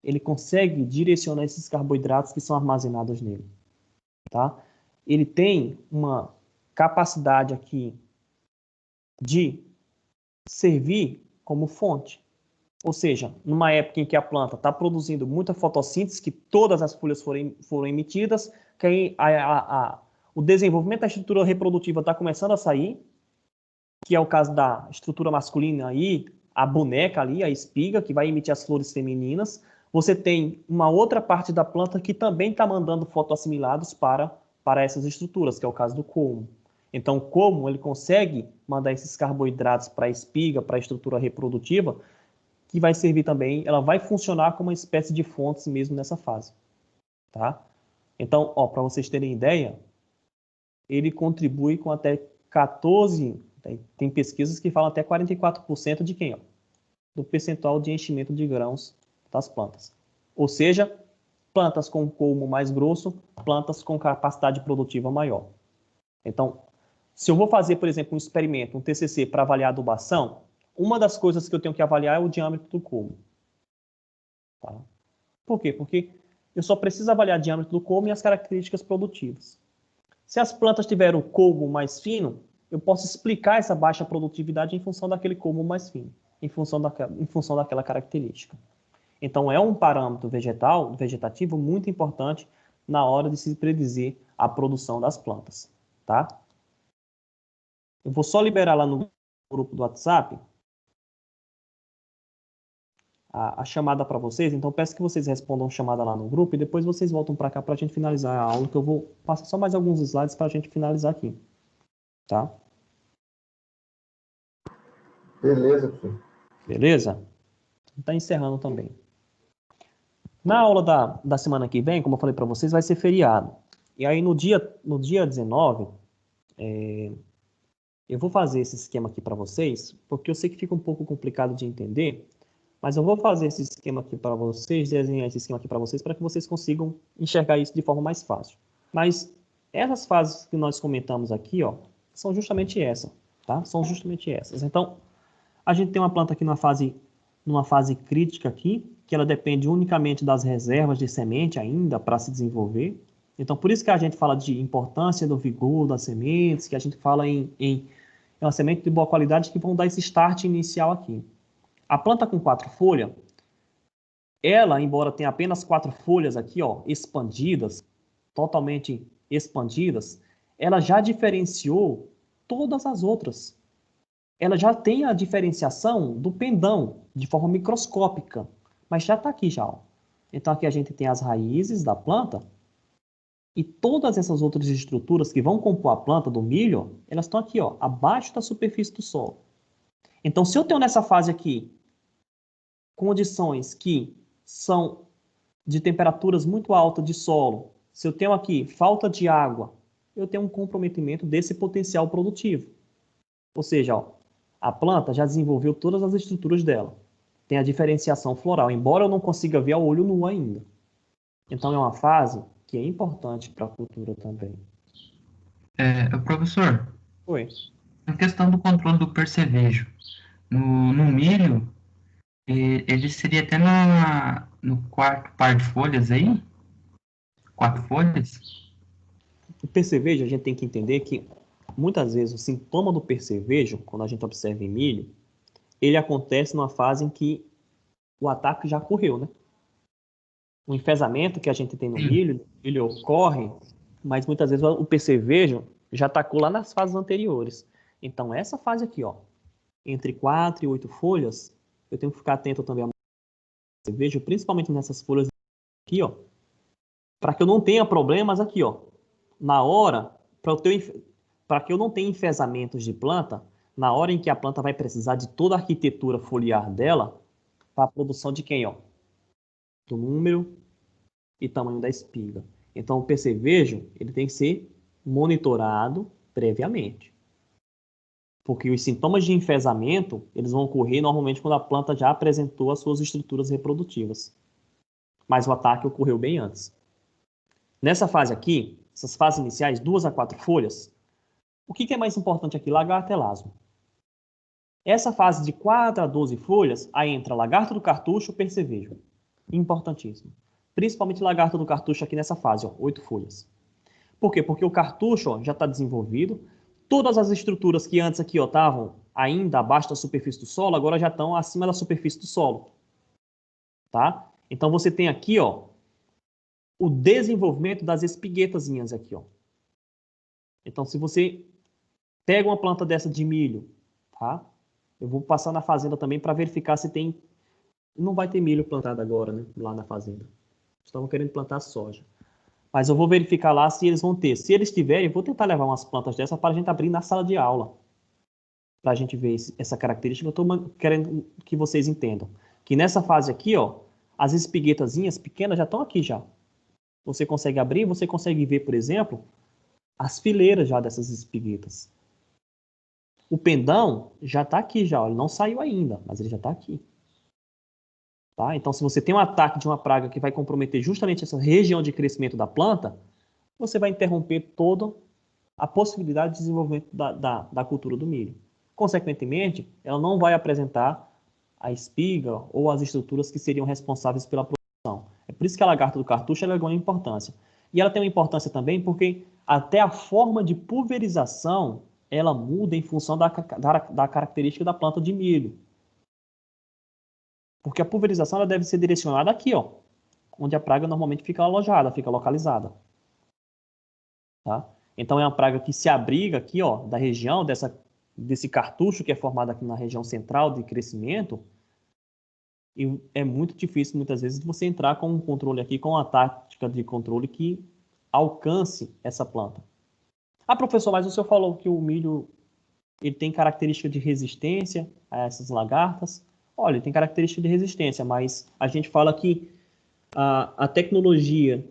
Ele consegue direcionar esses carboidratos que são armazenados nele, tá? Ele tem uma capacidade aqui de servir como fonte. Ou seja, numa época em que a planta está produzindo muita fotossíntese, que todas as folhas foram emitidas, que aí o desenvolvimento da estrutura reprodutiva está começando a sair, que é o caso da estrutura masculina aí, a boneca ali, a espiga, que vai emitir as flores femininas. Você tem uma outra parte da planta que também está mandando fotoassimilados para essas estruturas, que é o caso do colmo. Então, o colmo, ele consegue mandar esses carboidratos para a espiga, para a estrutura reprodutiva, que vai servir também, ela vai funcionar como uma espécie de fontes mesmo nessa fase, tá? Então, ó, para vocês terem ideia, ele contribui com até 14, tem pesquisas que falam até 44% de quem, ó? Do percentual de enchimento de grãos das plantas. Ou seja, plantas com colmo mais grosso, plantas com capacidade produtiva maior. Então, se eu vou fazer, por exemplo, um experimento, um TCC para avaliar a adubação, uma das coisas que eu tenho que avaliar é o diâmetro do colmo. Tá? Por quê? Porque eu só preciso avaliar o diâmetro do colmo e as características produtivas. Se as plantas tiverem o colmo mais fino, eu posso explicar essa baixa produtividade em função daquele colmo mais fino, em função daquela característica. Então, é um parâmetro vegetativo muito importante na hora de se predizer a produção das plantas. Tá? Eu vou só liberar lá no grupo do WhatsApp a chamada para vocês, então peço que vocês respondam a chamada lá no grupo e depois vocês voltam para cá para a gente finalizar a aula, que eu vou passar só mais alguns slides para a gente finalizar aqui, tá? Beleza, professor. Beleza? Está encerrando também. Na aula da semana que vem, como eu falei para vocês, vai ser feriado. E aí no dia 19, eu vou fazer esse esquema aqui para vocês, porque eu sei que fica um pouco complicado de entender, mas eu vou fazer esse esquema aqui para vocês, desenhar esse esquema aqui para vocês, para que vocês consigam enxergar isso de forma mais fácil. Mas essas fases que nós comentamos aqui, ó, são justamente essas, tá? São justamente essas. Então, a gente tem uma planta aqui numa fase crítica aqui, que ela depende unicamente das reservas de semente ainda para se desenvolver. Então, por isso que a gente fala de importância do vigor das sementes, que a gente fala em uma semente de boa qualidade que vão dar esse start inicial aqui. A planta com 4 folhas, ela, embora tenha apenas 4 folhas aqui, ó, expandidas, totalmente expandidas, ela já diferenciou todas as outras. Ela já tem a diferenciação do pendão, de forma microscópica, mas já está aqui já, ó. Então aqui a gente tem as raízes da planta, e todas essas outras estruturas que vão compor a planta do milho, elas estão aqui, ó, abaixo da superfície do solo. Então, se eu tenho nessa fase aqui condições que são de temperaturas muito altas de solo, se eu tenho aqui falta de água, eu tenho um comprometimento desse potencial produtivo. Ou seja, ó, a planta já desenvolveu todas as estruturas dela. Tem a diferenciação floral, embora eu não consiga ver a olho nu ainda. Então, é uma fase que é importante para a cultura também. Professor, Oi. a questão do controle do percevejo. No milho, ele seria até no quarto par de folhas aí? 4 folhas? O percevejo, a gente tem que entender que, muitas vezes, o sintoma do percevejo, quando a gente observa em milho, ele acontece numa fase em que o ataque já ocorreu, né? O enfesamento que a gente tem no milho, ele ocorre, mas muitas vezes o percevejo já atacou lá nas fases anteriores. Então, essa fase aqui, ó, entre 4 e 8 folhas, eu tenho que ficar atento também ao percevejo, principalmente nessas folhas aqui, ó, para que eu não tenha problemas aqui, ó, na hora, para que eu não tenha enfesamentos de planta, na hora em que a planta vai precisar de toda a arquitetura foliar dela, para a produção de quem, ó? Do número e tamanho da espiga. Então, o percevejo ele tem que ser monitorado previamente. Porque os sintomas de enfesamento, eles vão ocorrer normalmente quando a planta já apresentou as suas estruturas reprodutivas. Mas o ataque ocorreu bem antes. Nessa fase aqui, essas fases iniciais, 2 a 4 folhas, o que é mais importante aqui? Lagarto e elasmo. Essa fase de 4 a 12 folhas, aí entra lagarto do cartucho, percevejo. Importantíssimo. Principalmente lagarto do cartucho aqui nessa fase, ó, 8 folhas. Por quê? Porque o cartucho ó, já está desenvolvido. Todas as estruturas que antes aqui estavam ainda abaixo da superfície do solo, agora já estão acima da superfície do solo. Tá? Então você tem aqui ó, o desenvolvimento das espiguetazinhas aqui. Ó. Então se você pega uma planta dessa de milho, tá? Eu vou passar na fazenda também para verificar se tem... Não vai ter milho plantado agora, né? Lá na fazenda. Estavam querendo plantar soja. Mas eu vou verificar lá se eles vão ter. Se eles tiverem, eu vou tentar levar umas plantas dessas para a gente abrir na sala de aula. Para a gente ver essa característica. Eu estou querendo que vocês entendam. Que nessa fase aqui, ó, as espiguetazinhas pequenas já estão aqui já. Você consegue abrir, você consegue ver, por exemplo, as fileiras já dessas espiguetas. O pendão já está aqui já. Ó, ele não saiu ainda, mas ele já está aqui. Tá? Então, se você tem um ataque de uma praga que vai comprometer justamente essa região de crescimento da planta, você vai interromper toda a possibilidade de desenvolvimento da cultura do milho. Consequentemente, ela não vai apresentar a espiga ou as estruturas que seriam responsáveis pela produção. É por isso que a lagarta do cartucho ela ganha importância. E ela tem uma importância também porque até a forma de pulverização ela muda em função da característica da planta de milho. Porque a pulverização ela deve ser direcionada aqui, ó, onde a praga normalmente fica alojada, fica localizada. Tá? Então é uma praga que se abriga aqui, ó, da região desse cartucho que é formado aqui na região central de crescimento. E é muito difícil, muitas vezes, você entrar com um controle aqui, com uma tática de controle que alcance essa planta. Ah, professor, mas o senhor falou que o milho ele tem característica de resistência a essas lagartas. Olha, ele tem característica de resistência, mas a gente fala que a tecnologia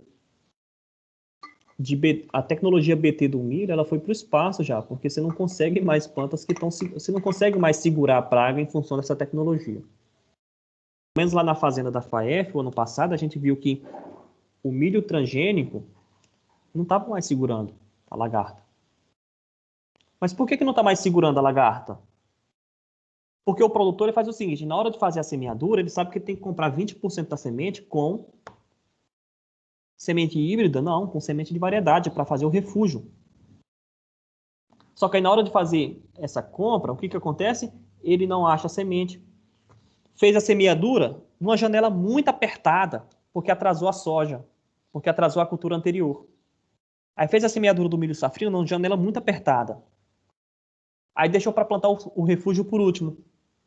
BT do milho, ela foi para o espaço já, porque você não consegue mais plantas que estão... Você não consegue mais segurar a praga em função dessa tecnologia. Pelo menos lá na fazenda da FAEF, o ano passado, a gente viu que o milho transgênico não estava mais segurando a lagarta. Mas por que não está mais segurando a lagarta? Porque o produtor ele faz o seguinte, na hora de fazer a semeadura, ele sabe que ele tem que comprar 20% da semente com semente híbrida, não, com semente de variedade, para fazer o refúgio. Só que aí na hora de fazer essa compra, o que acontece? Ele não acha a semente. Fez a semeadura numa janela muito apertada, porque atrasou a soja, porque atrasou a cultura anterior. Aí fez a semeadura do milho safrinho numa janela muito apertada. Aí deixou para plantar o refúgio por último.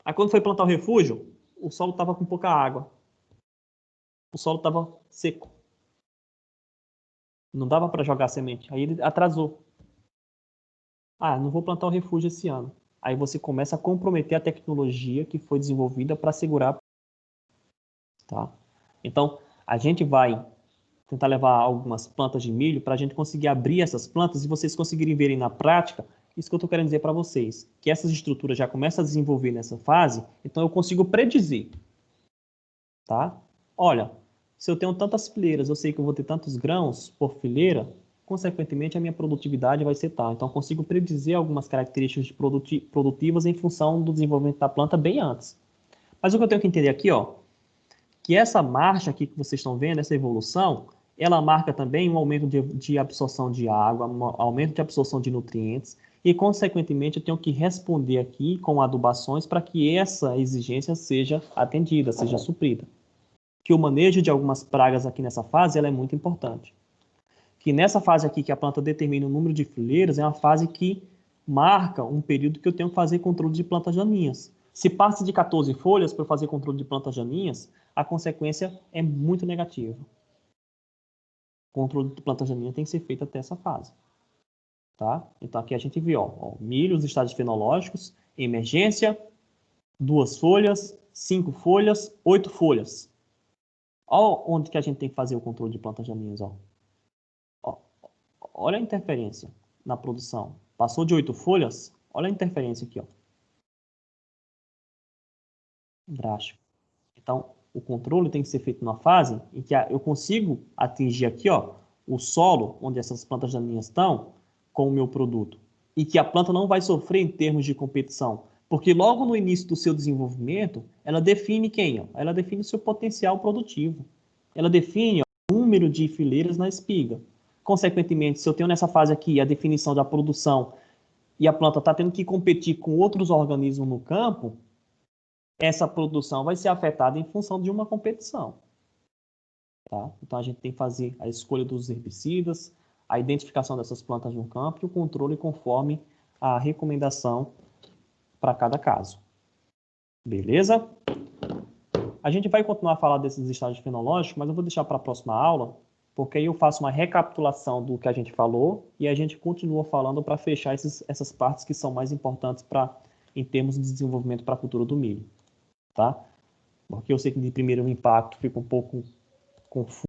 Aí quando foi plantar o refúgio, o solo estava com pouca água. O solo estava seco. Não dava para jogar semente. Aí ele atrasou. Ah, não vou plantar o refúgio esse ano. Aí você começa a comprometer a tecnologia que foi desenvolvida para segurar. Tá? Então, a gente vai tentar levar algumas plantas de milho para a gente conseguir abrir essas plantas e vocês conseguirem verem na prática isso que eu estou querendo dizer para vocês, que essas estruturas já começam a desenvolver nessa fase, então eu consigo predizer, tá? Olha, se eu tenho tantas fileiras, eu sei que eu vou ter tantos grãos por fileira, consequentemente a minha produtividade vai ser tal. Então eu consigo predizer algumas características produtivas em função do desenvolvimento da planta bem antes. Mas o que eu tenho que entender aqui, ó, que essa marcha aqui que vocês estão vendo, essa evolução, ela marca também um aumento de absorção de água, um aumento de absorção de nutrientes, e, consequentemente, eu tenho que responder aqui com adubações para que essa exigência seja atendida, seja suprida. Que o manejo de algumas pragas aqui nessa fase ela é muito importante. Que nessa fase aqui que a planta determina o número de fileiras, é uma fase que marca um período que eu tenho que fazer controle de plantas daninhas. Se passa de 14 folhas para eu fazer controle de plantas daninhas, a consequência é muito negativa. O controle de plantas daninhas tem que ser feito até essa fase. Tá? Então aqui a gente viu ó, milho, os estágios fenológicos, emergência, 2 folhas, 5 folhas, 8 folhas. Olha onde que a gente tem que fazer o controle de plantas daninhas, ó. Olha a interferência na produção. Passou de 8 folhas, olha a interferência aqui, ó. Drástico. Então, o controle tem que ser feito numa fase em que eu consigo atingir aqui, ó, o solo onde essas plantas daninhas estão com o meu produto. E que a planta não vai sofrer em termos de competição. Porque logo no início do seu desenvolvimento, ela define quem? Ó? Ela define o seu potencial produtivo. Ela define ó, o número de fileiras na espiga. Consequentemente, se eu tenho nessa fase aqui a definição da produção e a planta está tendo que competir com outros organismos no campo, essa produção vai ser afetada em função de uma competição. Tá? Então, a gente tem que fazer a escolha dos herbicidas, a identificação dessas plantas no campo e o controle conforme a recomendação para cada caso. Beleza? A gente vai continuar a falar desses estágios fenológicos, mas eu vou deixar para a próxima aula, porque aí eu faço uma recapitulação do que a gente falou e a gente continua falando para fechar essas partes que são mais importantes em termos de desenvolvimento para a cultura do milho. Tá? Porque eu sei que de primeiro o impacto fica um pouco confuso.